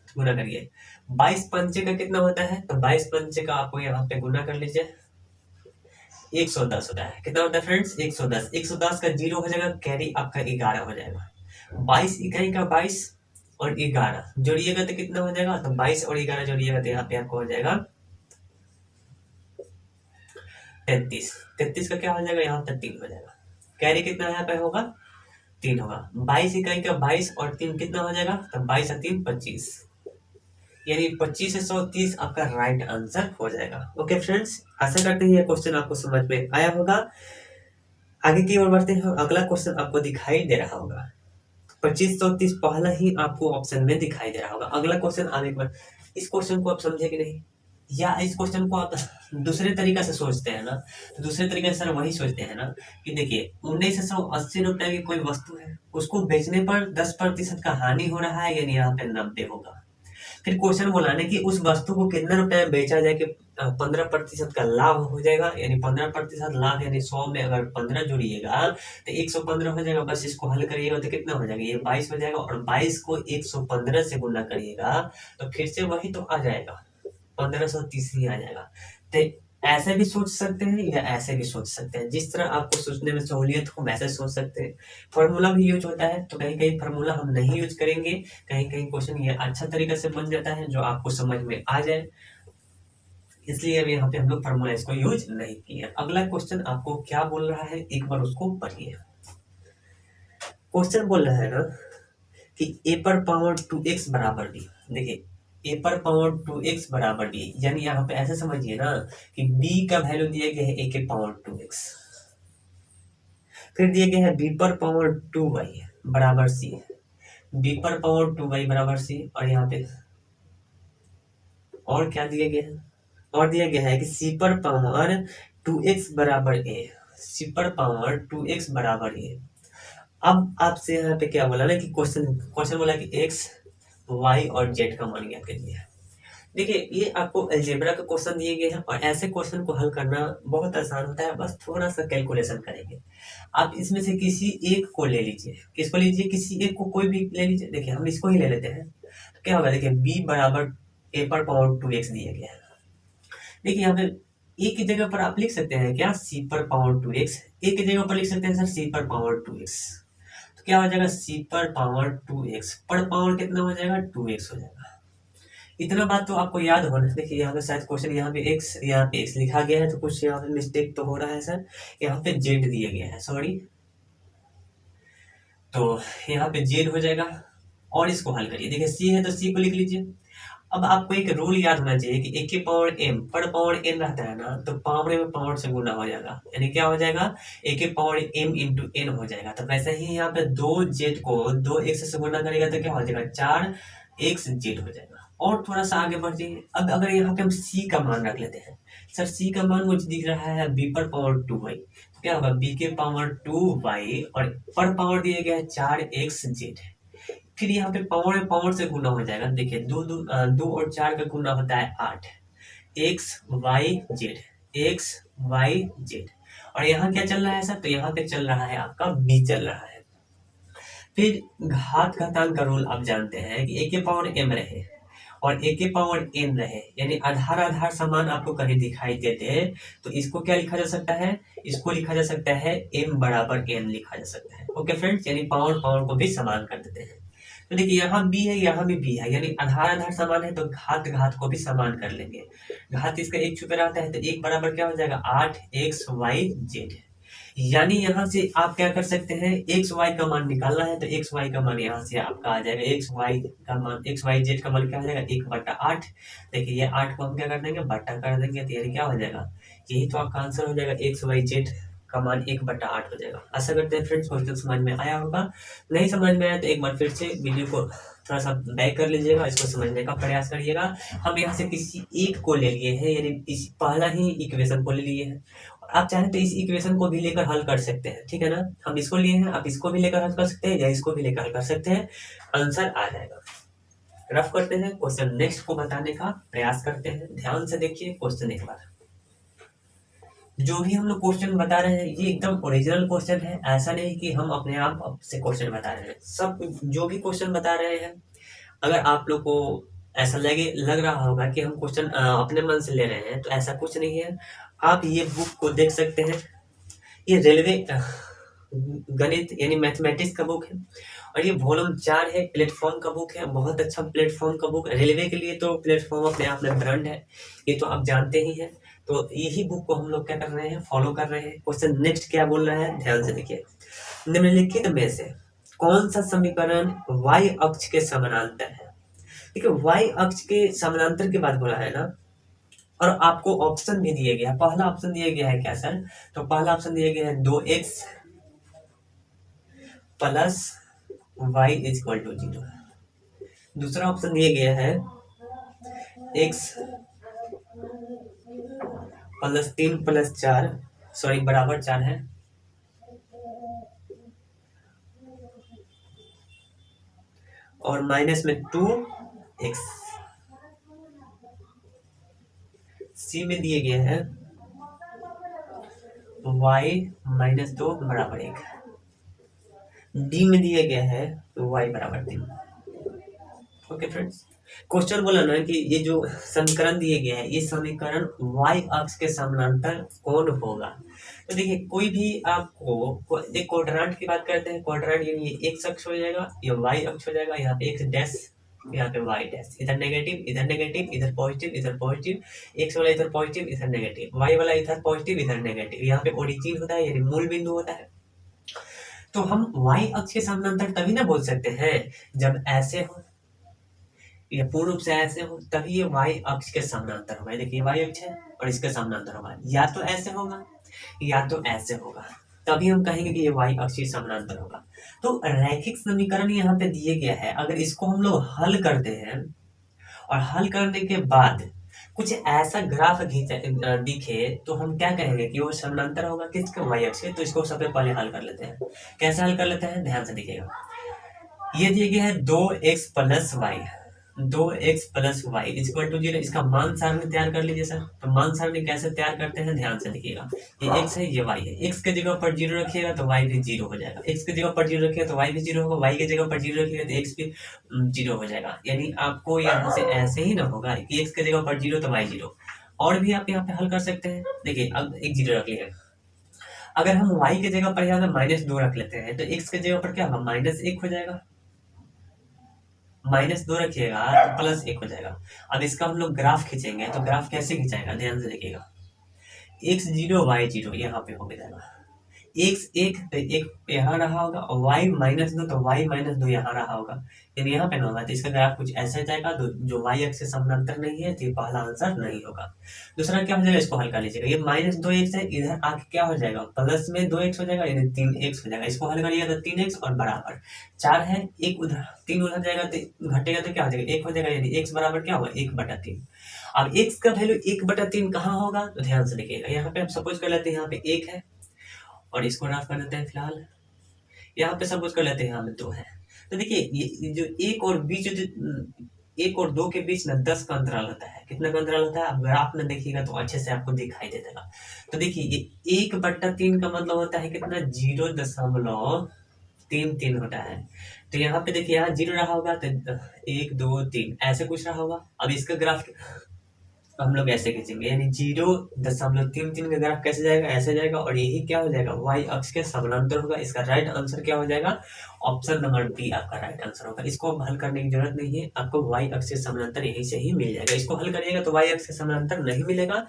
गुना करिए। 22 पंचे का कितना होता है, तो 22 पंचे का आपको यहाँ पे गुना कर लीजिए, 110 होता है। कितना होता है फ्रेंड्स, 110। 110 का 0 हो जाएगा, कैरी आपका 11 हो जाएगा। 22 इकाई का 22 और 11 जोड़िएगा तो कितना हो जाएगा, तो 22 और 11 जोड़िएगा तो यहाँ पे आपको हो जाएगा 33। 33 का क्या हो जाएगा, यहाँ पे 3 हो जाएगा। कैरी कितना यहाँ पे होगा, 3 होगा। 22 इकाई का 22 और 3 कितना हो जाएगा, तो 22 और 3 25, यानी 25 से 130 आपका राइट आंसर हो जाएगा। ओके फ्रेंड्स, आशा करते हैं ये क्वेश्चन आपको समझ में आया होगा। आगे की ओर बढ़ते हैं, और अगला क्वेश्चन आपको दिखाई दे रहा होगा। 25 130 पहला ही आपको ऑप्शन में दिखाई दे रहा होगा। अगला क्वेश्चन आगे एक बार, इस क्वेश्चन को आप समझे कि नहीं, या इस क्वेश्चन को आप दूसरे तरीका से सोचते हैं ना, तो दूसरे तरीके से सर वही सोचते हैं ना कि देखिए 1980 रुपए की कोई वस्तु है, उसको बेचने पर 10% का हानि हो रहा है, यानी यहाँ पे 90 होगा। फिर क्वेश्चन बोला ना कि उस वस्तु को कितने रुपए में बेचा जाए कि 15% का लाभ हो जाएगा, यानी 15% लाभ, यानी 100 में अगर 15 जोड़िएगा तो 115 हो जाएगा। बस इसको हल करिएगा तो कितना हो जाएगा, ये 22 हो जाएगा, और 22 को 115 से गुना करिएगा तो फिर से वही तो आ जाएगा, 1530 ही आ जाएगा। तो ऐसे भी सोच सकते हैं या ऐसे भी सोच सकते हैं, जिस तरह आपको सोचने में सहूलियत हो वैसे सोच सकते हैं। फॉर्मूला भी यूज होता है, तो कहीं कहीं फॉर्मूला हम नहीं यूज करेंगे, कहीं कहीं क्वेश्चन ये अच्छा तरीका से बन जाता है जो आपको समझ में आ जाए, इसलिए अब यहाँ पे हम लोग फॉर्मूला इसको यूज नहीं किए। अगला क्वेश्चन आपको क्या बोल रहा है, एक बार उसको पढ़िए। क्वेश्चन बोल रहा है ना कि a पर पावर 2x बराबर b। देखिए a पर पावर 2x बराबर b, यानी यहाँ पे ऐसे समझिए ना कि b का वैल्यू दिया गया है a के पावर 2x, फिर दिए गए है b पर पावर 2y बराबर c, b पर पावर 2y बराबर c, और यहाँ पे और क्या दिया गया है, और दिया गया है कि c पर पावर 2x बराबर a। सी पर पावर 2x बराबर ए। अब आपसे यहाँ पे क्या बोला ना कि क्वेश्चन बोला कि एक्स वाई और जेड का मान ज्ञात कीजिए। देखिए ये आपको अलजेब्रा का क्वेश्चन दिए गए हैं और ऐसे क्वेश्चन को हल करना बहुत आसान होता है, बस थोड़ा सा कैलकुलेशन करेंगे। आप इसमें से किसी एक को ले लीजिए, किसको लीजिए, किसी एक को, कोई भी ले लीजिए। देखिए हम इसको ही ले लेते हैं, तो क्या होगा, देखिए b बराबर a पर पावर 2x दिया गया है। देखिए यहाँ पे a की जगह पर आप लिख सकते हैं क्या, c पर पावर 2x, a की जगह पर लिख सकते हैं सर c पर पावर 2x, तो क्या हो जाएगा c पर पावर 2x, पर पावर कितना हो जाएगा 2x हो जाएगा। इतना बात तो आपको याद होना। देखिए यहाँ पे शायद क्वेश्चन यहाँ पे x लिखा गया है, तो कुछ यहाँ पे मिस्टेक तो हो रहा है सर, यहाँ पे z दिया गया है, सॉरी, तो यहाँ पे z हो जाएगा। और इसको हल करिए, देखिए c है तो c को लिख लीजिए। अब आपको एक रूल याद होना चाहिए कि a के पावर m पर पावर n रहता है ना, तो पावर में पावर से गुना हो जाएगा, यानी क्या हो जाएगा, a के पावर m इंटू n हो जाएगा। तो वैसे ही यहाँ पे 2z को 2x से गुना करेगा तो क्या हो जाएगा, 4xz हो जाएगा। और थोड़ा सा आगे बढ़ जाइए, अब अगर यहाँ पे हम c का मान रख लेते हैं, सर c का मान मुझे दिख रहा है b पर पावर 2y, तो क्या होगा b के पावर 2y और पर पावर दिया गया है 4xz। फिर यहाँ पे पावर में पावर से गुना हो जाएगा। देखिए दो और 4 का गुना होता है 8, एक्स वाई जेड। और यहाँ क्या चल रहा है सर, तो यहाँ पे चल रहा है आपका b चल रहा है। फिर घात घातांक का रूल आप जानते हैं कि a के पावर m रहे और a के पावर n रहे, यानी आधार आधार समान आपको कहीं दिखाई देते हैं, तो इसको क्या लिखा जा सकता है, इसको लिखा जा सकता है m बराबर n लिखा जा सकता है। ओके फ्रेंड्स, यानी पावर पावर को भी समान कर देते हैं। तो देखिए यहाँ b है, यहाँ भी b है, यानी आधार आधार समान है, तो घात घात को भी समान कर लेंगे। घात इसका एक छुपे रहता है, तो एक बराबर क्या हो जाएगा 8xyz। यानी यहाँ से आप क्या कर सकते हैं, एक्स वाई का मान निकालना है, तो एक्स वाई का मान यहाँ से आपका आ जाएगा, एक्स वाई जेड का मान क्या हो जाएगा 1/8। देखिए ये 8 को हम क्या कर देंगे, बट्टा कर देंगे, तो यानी क्या हो जाएगा, यही तो आपका आंसर हो जाएगा, एक्स वाई जेड का मान 1/8 हो जाएगा। आशा करते हैं फ्रेंड्स क्वेश्चन समझ में आया होगा। नहीं समझ में आया तो एक बार फिर से वीडियो को थोड़ा सा बैक कर लीजिएगा, इसको समझने का प्रयास करिएगा। हम यहाँ से किसी एक को ले लिए हैं, यानी इस पहला ही इक्वेशन को ले लिए हैं, आप चाहें तो इस इक्वेशन को भी लेकर हल कर सकते हैं, ठीक है ना। हम इसको लिए हैं, आप इसको भी लेकर हल कर सकते हैं या इसको भी लेकर हल कर सकते हैं, आंसर आ जाएगा। रफ करते हैं, क्वेश्चन नेक्स्ट को बताने का प्रयास करते हैं। ध्यान से देखिए क्वेश्चन एक बार। जो भी हम लोग क्वेश्चन बता रहे हैं ये एकदम ओरिजिनल क्वेश्चन है, ऐसा नहीं कि हम अपने आप से क्वेश्चन बता रहे हैं। सब जो भी क्वेश्चन बता रहे हैं, अगर आप लोग को ऐसा लग रहा होगा कि हम क्वेश्चन अपने मन से ले रहे हैं, तो ऐसा कुछ नहीं है। आप ये बुक को देख सकते हैं, ये रेलवे गणित यानी मैथमेटिक्स का बुक है, और ये वॉल्यूम 4 है, प्लेटफॉर्म का बुक है, बहुत अच्छा प्लेटफॉर्म का बुक है। रेलवे के लिए तो प्लेटफॉर्म अपने आप में ब्रांड है, ये तो आप जानते ही हैं। तो यही बुक को हम लोग क्या कर रहे हैं, फॉलो कर रहे हैं। क्वेश्चन नेक्स्ट क्या बोल रहा है, ध्यान से देखिए। निम्नलिखित में से कौन सा समीकरण y अक्ष के समानांतर है। देखिए y अक्ष के समानांतर की बात बोला है ना, और आपको ऑप्शन भी दिए गया है। पहला ऑप्शन दिया गया है क्या सर, तो पहला ऑप्शन दिया गया है 2x plus y equal to 0। दूसरा ऑप्शन दिया गया है x प्लस 3 प्लस 4 सॉरी बराबर 4 है, और माइनस में 2x। सी में दिए गए हैं y माइनस 2 बराबर 1। डी में दिया गया है y बराबर 3। ओके फ्रेंड्स, क्वेश्चन बोला ना कि ये जो समीकरण दिए गए हैं, ये समीकरण y अक्ष के समानांतर कौन होगा। तो देखिए कोई भी आपको एक क्वाड्रेंट की बात करते हैं, क्वाड्रेंट यानी ये x अक्ष हो जाएगा, ये y अक्ष हो जाएगा, यहाँ पे x डैश, यहाँ पे y डैश, इधर नेगेटिव इधर नेगेटिव, इधर पॉजिटिव, x वाला इधर पॉजिटिव इधर नेगेटिव, y वाला इधर पॉजिटिव इधर नेगेटिव, यहाँ पे ओरिजिन होता है यानी मूल बिंदु होता है। तो हम y अक्ष के समानांतर तभी ना बोल सकते हैं जब ऐसे हो, ये पूर्ण रूप से ऐसे हो, तभी ये y अक्ष के समानांतर होगा। देखिए y अक्ष है और इसके समानांतर होगा, या तो ऐसे होगा या तो ऐसे होगा, तभी हम कहेंगे कि ये y अक्ष के समानांतर होगा। तो रैखिक समीकरण यहाँ पे दिए गया है, अगर इसको हम लोग हल करते हैं और हल करने के बाद कुछ ऐसा ग्राफ दिखे तो हम क्या कहेंगे कि वो समानांतर होगा किसके, वाई अक्ष के। तो इसको सबसे पहले हल कर लेते हैं। कैसे हल कर लेते हैं, ध्यान से देखिएगा। ये दिया गया है 2x plus Y, 2x plus Y equal to 0। इसका मान सारणी तैयार कर लीजिए सर। तो मान सारणी कैसे तैयार करते हैं, ध्यान से देखिएगा। ये x है, ये y है। x के जगह पर 0 रखिएगा तो y भी 0 हो जाएगा। x के जगह पर 0 रखिएगा तो y भी 0 होगा। y के जगह पर 0 रखिएगा तो x भी 0 हो जाएगा। यानी आपको यहाँ से ऐसे ही ना होगा कि x के जगह पर 0 तो y 0। और भी आप यहाँ पे हल कर सकते हैं। देखिए अब एक 0 रख लिया। अगर हम y के जगह पर यहाँ पे -2 रख लेते हैं तो x के जगह पर क्या होगा, -1 हो जाएगा। -2 रखिएगा तो +1 हो जाएगा। अब इसका हम लोग ग्राफ खींचेंगे तो ग्राफ कैसे खींचाएगा, ध्यान से देखिएगा। x 0 y 0 यहाँ पे हो जाएगा। x 1 तो 1 यहाँ रहा होगा और y -2 तो y -2 यहाँ रहा होगा। यानी यहाँ पे ना होगा तो इसका ग्राफ कुछ ऐसे जाएगा तो जो y अक्ष से समानांतर नहीं है तो ये पहला आंसर नहीं होगा। दूसरा क्या हो जाएगा, इसको हल कर लीजिएगा। ये -2x है, इधर आके क्या हो जाएगा, प्लस में 2x हो जाएगा यानी 3x हो जाएगा। इसको हल करिएगा तो 3x और बराबर 4 है, 1 उधर 3 उधर जाएगा तो घटेगा तो क्या हो जाएगा, 1 हो जाएगा। यानी x बराबर क्या होगा, 1/3। अब x का वैल्यू 1/3 कहाँ होगा, तो ध्यान से देखिएगा। यहाँ पे हम सपोज कर लेते हैं यहाँ पे 1 है और इसको राफ कर देते हैं फिलहाल। यहाँ पे सपोज कर लेते हैं यहाँ पे 2 है। तो देखिए ये जो 1 और 2 के बीच में 10 का अंतराल होता है। कितना का अंतराल होता है, आप ग्राफ में देखिएगा तो अच्छे से आपको दिखाई दे देगा। तो देखिए ये 1/3 का मतलब होता है कितना, 0.33 होता है। तो यहाँ पे देखिए यहाँ 0 रहा होगा तो 1 2 3 ऐसे कुछ रहा होगा। अब इसका ग्राफ हम लोग ऐसे खींचेंगे यानी 0.33 का ग्राफ कैसे जाएगा, ऐसे जाएगा और यही क्या हो जाएगा, y अक्ष के समानांतर होगा। इसका राइट आंसर क्या हो जाएगा, ऑप्शन नंबर बी आपका राइट आंसर होगा। इसको हल करने की जरूरत नहीं है, आपको y अक्ष के समानांतर यहीं से ही मिल जाएगा। इसको हल करिएगा तो y अक्ष के समानांतर नहीं मिलेगा।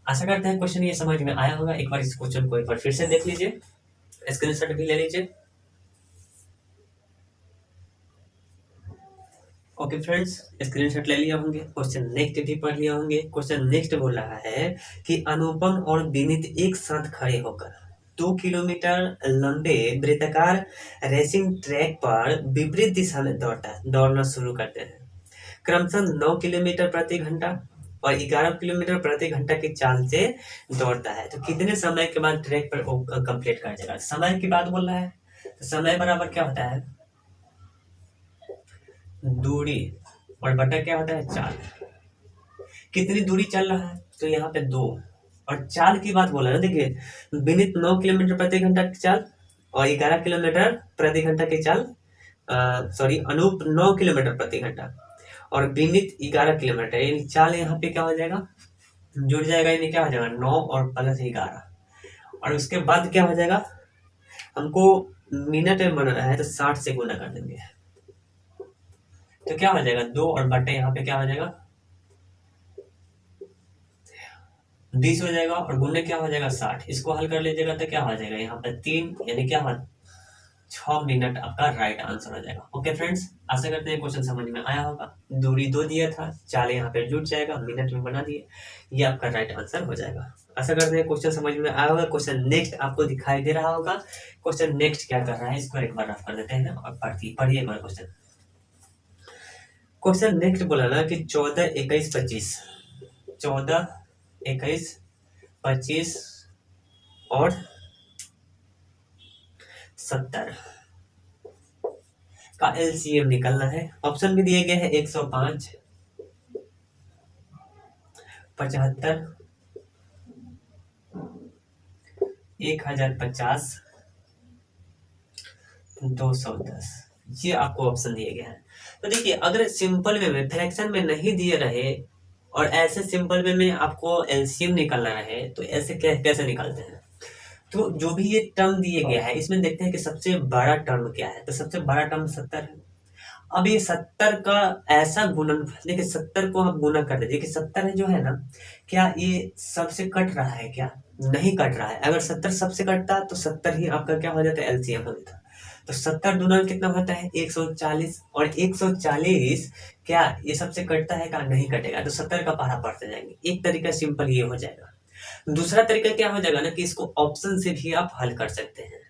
आशा करते हैं क्वेश्चन ये समझ में आया होगा। एक बार इस क्वेश्चन को एक बार फिर से देख लीजिए, स्क्रीनशॉट भी ले लीजिए। ओके फ्रेंड्स, स्क्रीनशॉट ले लिया होंगे, क्वेश्चन नेक्स्ट भी पढ़ लिया होंगे। क्वेश्चन नेक्स्ट बोल रहा है कि अनुपम और विनीत एक साथ खड़े होकर 2 किलोमीटर लंबे वृत्ताकार रेसिंग ट्रैक पर विपरीत दिशा में दौड़ना शुरू करते हैं। क्रमशः 9 किलोमीटर प्रति घंटा और 11 किलोमीटर प्रति घंटा की चाल से दौड़ता है। तो कितने समय के बाद ट्रैक पर कंप्लीट कर जाएगा, समय की बात बोल रहा है। तो समय बराबर क्या होता है, दूरी और बटा क्या होता है, चाल। कितनी दूरी चल रहा है, तो यहाँ पे 2 और चाल की बात बोला ना। देखिए विनीत 9 किलोमीटर प्रति घंटा की चाल और 11 किलोमीटर प्रति घंटा की चाल, सॉरी अनूप 9 किलोमीटर प्रति घंटा और विनीत 11 किलोमीटर। यानी चाल यहाँ पे क्या हो जाएगा, जुड़ जाएगा। यानी क्या हो जाएगा, 9 और प्लस 11 और उसके बाद क्या हो जाएगा, हमको मिनट में बनाना है तो 60 से गुना कर देंगे। तो क्या हो जाएगा, 2 और बटे यहाँ पे क्या हो जाएगा, 20 हो जाएगा और गुणे क्या हो जाएगा, 60। इसको हल कर लीजिएगा तो क्या हो जाएगा, यहाँ पे 3 यानी क्या हुआ, 6 मिनट आपका राइट आंसर हो जाएगा। ओके फ्रेंड्स, आशा करते हैं क्वेश्चन समझ में आया होगा। दूरी 2 दिया था, चाल यहाँ पे जुट जाएगा, मिनट में बना दिए, ये आपका राइट आंसर हो जाएगा। आशा करते हैं क्वेश्चन समझ में आया होगा। क्वेश्चन नेक्स्ट आपको दिखाई दे रहा होगा। क्वेश्चन नेक्स्ट क्या कर रहा है, इसको एक बार रफ कर देते हैं और पढ़िए एक बार क्वेश्चन। क्वेश्चन नेक्स्ट बोला ना कि 14 21 25, 14 21 25 और 70 का एलसीएम निकालना है। ऑप्शन भी दिए गए हैं 105, 75, 1050, 210। ये आपको ऑप्शन दिए गए हैं। तो देखिए अगर सिंपल वे में फ्रैक्शन में नहीं दिए रहे और ऐसे सिंपल वे में आपको एलसीएम निकालना रहे तो ऐसे कैसे निकालते हैं। तो जो भी ये टर्म दिए गया है इसमें देखते हैं कि सबसे बड़ा टर्म क्या है। तो सबसे बड़ा टर्म 70 है। अब ये 70 का ऐसा गुणन, देखिए 70 को आप गुना कर दीजिए कि 70 जो है ना, क्या ये सबसे कट रहा है, क्या नहीं कट रहा है। अगर 70 सबसे कटता तो 70 ही आपका क्या हो जाता है, एलसीएम हो जाता। तो 70 गुना कितना होता है, 140 और 140 क्या ये सबसे कटता है, क्या नहीं कटेगा। तो 70 का पहाड़ा पढ़ते जाएंगे। एक तरीका सिंपल ये हो जाएगा। दूसरा तरीका क्या हो जाएगा ना कि इसको ऑप्शन से भी आप हल कर सकते हैं।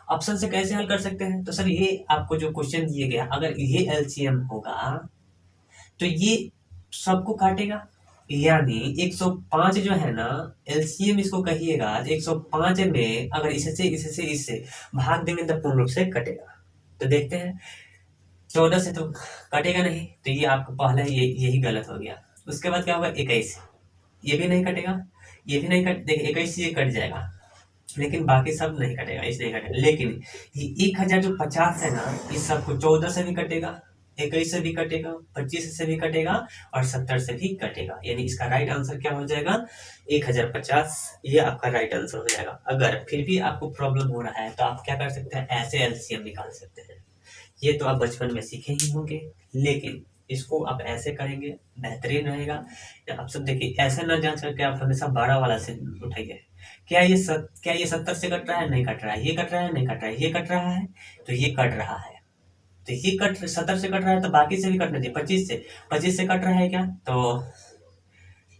ऑप्शन से कैसे हल कर सकते हैं, तो सर ये आपको जो क्वेश्चन दिए गया अगर ये एलसीएम होगा तो ये सबको काटेगा यानी 105 जो है ना, एलसीएम इसको कहिएगा, 105 में अगर इससे भाग देंगे तो पूर्ण रूप से कटेगा। तो देखते हैं, 14 से तो कटेगा नहीं, तो ये आपका पहला यही गलत हो गया। उसके बाद क्या होगा, 21, ये भी नहीं कटेगा, ये भी नहीं कट, देखिए 21 ये कट जाएगा, लेकिन बाकी सब नहीं कटेगा, इसलिए कटेगा। लेकिन ये 1050 है ना, इस सबको 14 से भी कटेगा, 21 से भी कटेगा, 25 से भी कटेगा और 70 से भी कटेगा। यानी इसका राइट आंसर क्या हो जाएगा, 1050, ये आपका राइट आंसर हो जाएगा। अगर फिर भी आपको प्रॉब्लम हो रहा है तो आप क्या कर सकते हैं, ऐसे एलसीएम निकाल सकते हैं। ये तो आप बचपन में सीखे ही होंगे, लेकिन इसको आप ऐसे करेंगे बेहतरीन रहेगा। आप सब देखिए, ऐसे ना जांच करके आप हमेशा 12 वाला से उठाइए, क्या ये 70 से कट रहा है, नहीं कट रहा है, ये कट रहा है, नहीं कट रहा है, ये कट रहा है, तो ये कट रहा है, तो ये 70 से कट रहा है, तो बाकी से भी कटना चाहिए। 25 से कट रहा है क्या, तो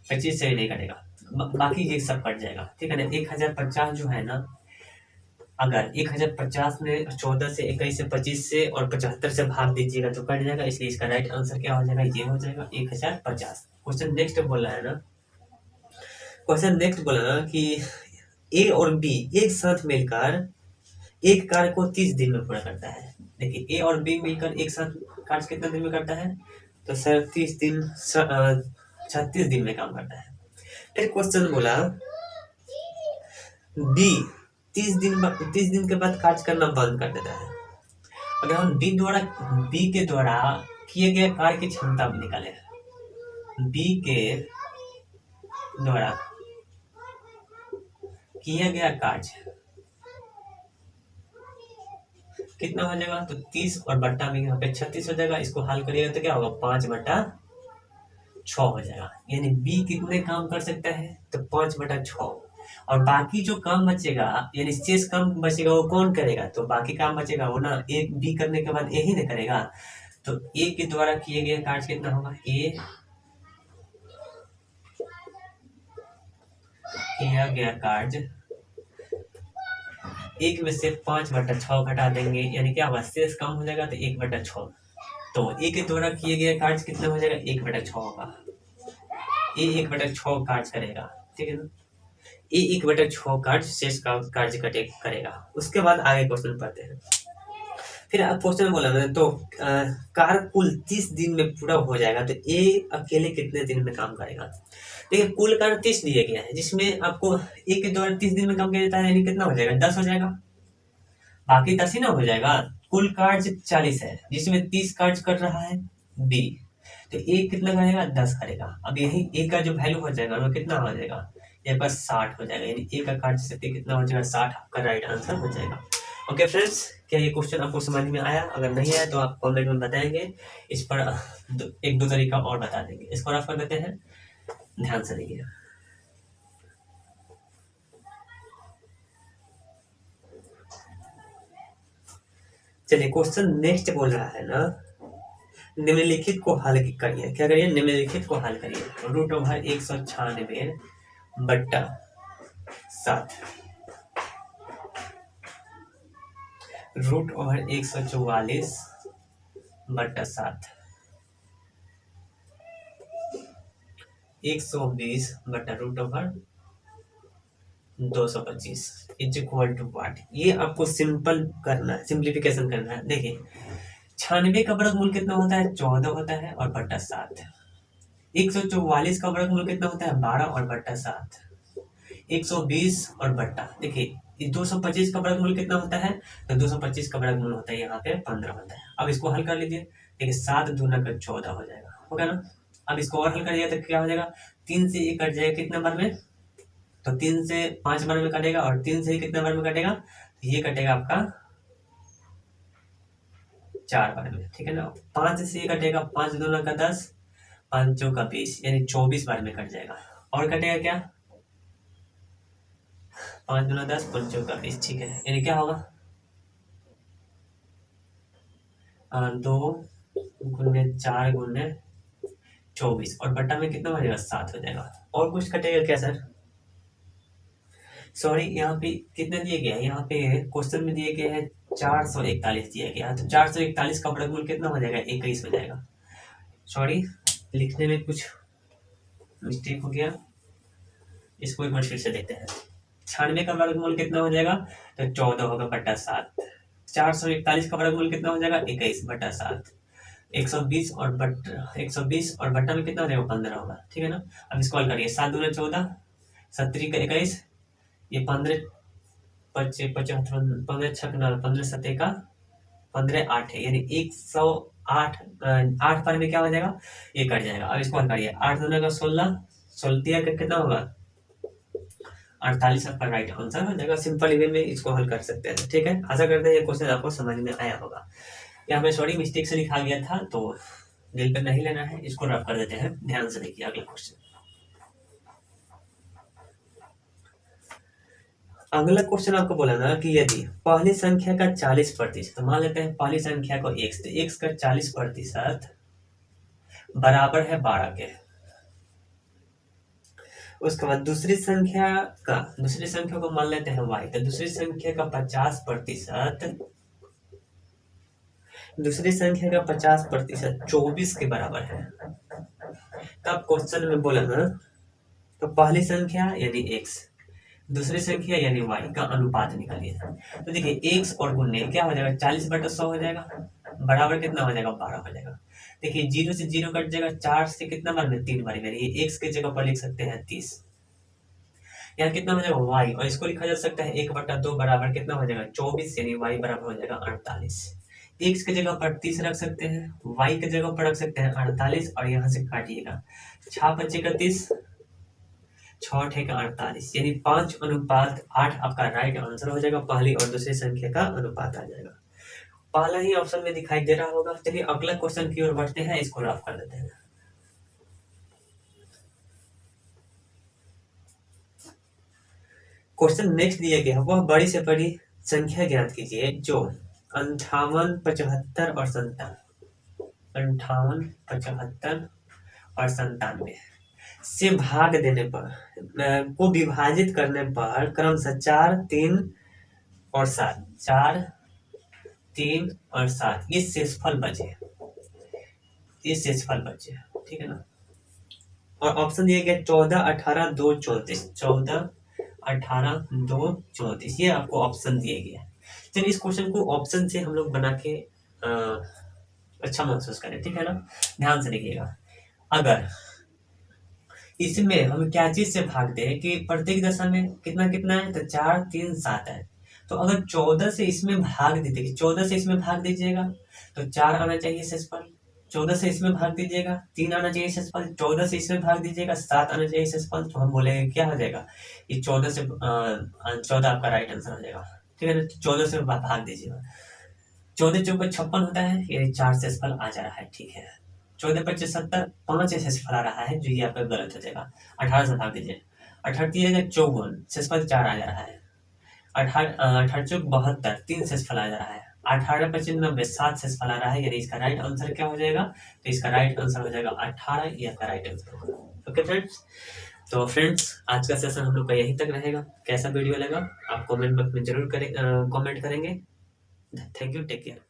25 से भी नहीं कटेगा, बाकी ये सब कट जाएगा, ठीक है ना। 1050 जो है ना, अगर 1050 में 14 से 21 से 25 से और 75 से भाग दीजिएगा तो कट जाएगा, इसलिए इसका राइट आंसर क्या हो जाएगा, ये हो जाएगा 1050। क्वेश्चन नेक्स्ट बोला है ना, क्वेश्चन नेक्स्ट बोला ना कि ए और बी एक साथ मिलकर एक कार्य को 30 दिन में पूरा करता है। देखिए, ए और बी मिलकर एक साथ कार्य कितने दिन में करता है, तो 36 दिन में काम करता है। फिर क्वेश्चन बोला बी 30 दिन के बाद कार्य करना बंद कर देता है। अगर हम बी के द्वारा किए गए कार्य की क्षमता निकाले, बी के द्वारा किया गया कार्य कितना हो जाएगा, तो 30 और बट्टा में यहाँ पे 36 हो जाएगा। इसको हल करिएगा तो क्या होगा, 5/6 हो जाएगा। यानी बी कितने काम कर सकता है, तो 5/6, और बाकी जो काम बचेगा, यानी शेष काम बचेगा वो कौन करेगा, तो बाकी काम बचेगा वो ना एक बी करने के बाद यही ना करेगा। तो ए के द्वारा किए गए कार्य कितना होगा, ए किया गया कार्य, एक में से 5/6 घटा देंगे, यानी क्या होगा, शेष कम हो जाएगा, तो 1/6। तो ए के द्वारा किए गए कार्य कितना हो जाएगा, 1/6 होगा। ए 1/6 कार्य करेगा, ठीक है ना। ए 1/6 कार्य शेष का कार्य करेगा। उसके बाद आगे क्वेश्चन पढ़ते हैं। फिर आप क्वेश्चन बोला ना, तो कार्य कुल 30 दिन में पूरा हो जाएगा, तो ए अकेले कितने दिन में काम करेगा। देखिए, कुल कार्य 30 दिया गया है, जिसमें आपको ए के द्वारा 30 दिन में काम किया जाता है, यानी कितना हो जाएगा, 10 हो जाएगा, बाकी 10 ही ना हो जाएगा। कुल कार्य 40 है, जिसमें 30 कार्य कर रहा है बी, तो ए कितना करेगा, 10 करेगा। अब यही ए का जो वैल्यू हो जाएगा वो कितना हो जाएगा, ये बस 60 हो जाएगा, यानी ए का कार्य शक्ति कितना हो जाएगा, 60 आपका राइट आंसर हो जाएगा। ओके फ्रेंड्स, क्या ये क्वेश्चन आपको समझ में आया? अगर नहीं आया तो आप कमेंट में बताएंगे, इस पर एक दो तरीका और बता देंगे। इसको रफ कर देते हैं, ध्यान से देखिए। चलिए, क्वेश्चन नेक्स्ट बोल रहा है ना, निम्नलिखित को हल करिए। क्या करिए, निम्नलिखित को हल करिए। √196/7 √144/7 120/√225 इज इक्वल टू व्हाट। ये आपको सिंपल करना है, सिंप्लीफिकेशन करना है। देखिए, 96 का वर्गमूल कितना होता है, 14 होता है और बट्टा 7। 144 का वर्गमूल कितना होता है, 12 और बट्टा 7। 120 और बट्टा, देखिए 225 का वर्गमूल कितना होता है, तो 225 का वर्गमूल होता है यहाँ पे 15 होता है। अब इसको हल कर लीजिए, देखिए 7 दूना का 14 हो जाएगा, होगा ना। अब इसको और हल करिए तो क्या हो जाएगा, 3 से ये कट जाएगा कितने बार में, तो 3 से 5 बार में कटेगा, और 3 से ही कितने बार में कटेगा, तो ये कटेगा आपका 4 बार में, ठीक है ना। 5 से ये कटेगा, 5 दूना का 10, 5 चौका 20, यानी 24 बार में कट जाएगा। और कटेगा क्या, 5 दूना 10, 5 चौका 20, ठीक है। यानी क्या होगा, 2 गुने 4 गुने 24, और बट्टा में कितना हो जाएगा, 7 हो जाएगा। और कुछ कटेगा क्या सर, सॉरी, यहाँ पे कितना दिया गया है, यहाँ पे क्वेश्चन में दिए गए हैं 441 दिया गया है, तो 441 का वर्गमूल कितना हो जाएगा, 21 हो जाएगा। सॉरी, लिखने में कुछ मिस्टेक हो गया, इसको एक बार फिर से देखते हैं। 96 का वर्गमूल कितना हो जाएगा, तो 14 होगा बटा 7। 441 का वर्गमूल कितना हो जाएगा, 21 बटा 7। 120 और बट्टा में कितना हो जाएगा, 15 होगा, ठीक है ना। अब इसको हल करिए, 7 दूना 14, 70 का 21, ये 15 25 75 15 छक 15 7 का 15 8 है, यानी 108। 8 पर में क्या हो जाएगा, ये कट जाएगा। अब इसको हल करिए, 8 दूना का 16, 16 का कितना होगा, 48 आपका राइट आंसर हो जाएगा। सिंपल वे में इसको हल कर सकते हैं, ठीक है। आशा करते हैं ये क्वेश्चन आपको समझ में आया होगा। यहाँ पे सॉरी मिस्टेक से लिखा गया था, तो दिल पे नहीं लेना है, इसको रफ कर देते हैं। ध्यान से देखिए अगला क्वेश्चन। अगला क्वेश्चन आपको बोला ना कि यदि पहली संख्या का 40%, मान लेते हैं पहली संख्या को x, तो x का 40% बराबर है 12 के। उसके बाद दूसरी संख्या को मान लेते हैं y, तो दूसरी संख्या का 50% 24 के बराबर है। तब क्वेश्चन में बोला ना, तो पहली संख्या यानी x, दूसरी संख्या यानी y का अनुपात निकालिए। तो देखिए x और गुणने क्या हो जाएगा, 40/100 हो जाएगा, बराबर कितना हो जाएगा, 12 हो जाएगा। देखिए 0 से 0 कट जाएगा, 4 से कितना बार में, 3 बार में, ये x के जगह पर लिख सकते हैं 30। यहाँ कितना हो जाएगा y, और इसको लिखा जा सकता है 1/2 बराबर कितना हो जाएगा, 24, यानी y बराबर हो जाएगा 48। x के जगह पर 30 रख सकते हैं, y के जगह पर रख सकते हैं 48, और यहाँ से काटिएगा, 6 × 5 = 30, 6 × 8 = 48, यानी 5:8 आपका राइट आंसर हो जाएगा। पहली और दूसरी संख्या का अनुपात आ जाएगा, पहला ही ऑप्शन में दिखाई दे रहा होगा। चलिए अगला क्वेश्चन की ओर बढ़ते हैं, इसको रफ कर देते हैं। क्वेश्चन नेक्स्ट दिया गया, वह बड़ी से बड़ी संख्या ज्ञात कीजिए जो 58, 75 और 97 से भाग देने पर को विभाजित करने पर क्रमशः 4, 3 और 7 ये शेषफल बचे, ठीक है ना। और ऑप्शन दिया गया 14, 18, 2, 34, 14, 18, 2, 34, ये आपको ऑप्शन दिए गया। चलिए इस क्वेश्चन को ऑप्शन से हम लोग बना के अच्छा महसूस करें, ठीक है ना। ध्यान से देखिएगा, अगर इसमें हम क्या चीज से भाग दें कि प्रत्येक दशा में कितना कितना है, तो 4, 3, 7 है। तो अगर 14 से इसमें भाग दीजिए, 14 से इसमें भाग दीजिएगा तो 4 आना चाहिए शेषफल, 14 से इसमें भाग दीजिएगा 3 आना चाहिए शेषफल, 14 से इसमें भाग दीजिएगा 7 आना चाहिए शेषफल। तो हम बोलेंगे क्या हो जाएगा, ये 14 से 14 आपका राइट आंसर हो जाएगा, ठीक है ना। 14 से भाग दीजिएगा, 14 चौके 56 होता है, यानी 4 शेषफल आ जा रहा है, ठीक है। 14 × 25 = 70, 5 शेषफल आ रहा है, जो ये आपका गलत हो जाएगा। 18 से भाग दीजिए, 18 × 3 = 54, शेषफल 4 आ जा रहा है। 18 चौक 72, 3 शेषफल आ जा रहा है। 18 × 25 = 90, 7 शेषफल आ रहा है, यानी इसका राइट आंसर क्या हो जाएगा, तो इसका राइट आंसर हो जाएगा 18, ये आपका राइट आंसर होगा। ओके फ्रेंड्स, तो फ्रेंड्स आज का सेशन हम लोग का यहीं तक रहेगा। कैसा वीडियो लगा आप कमेंट बॉक्स में जरूर कमेंट करेंगे। Thank you, take care.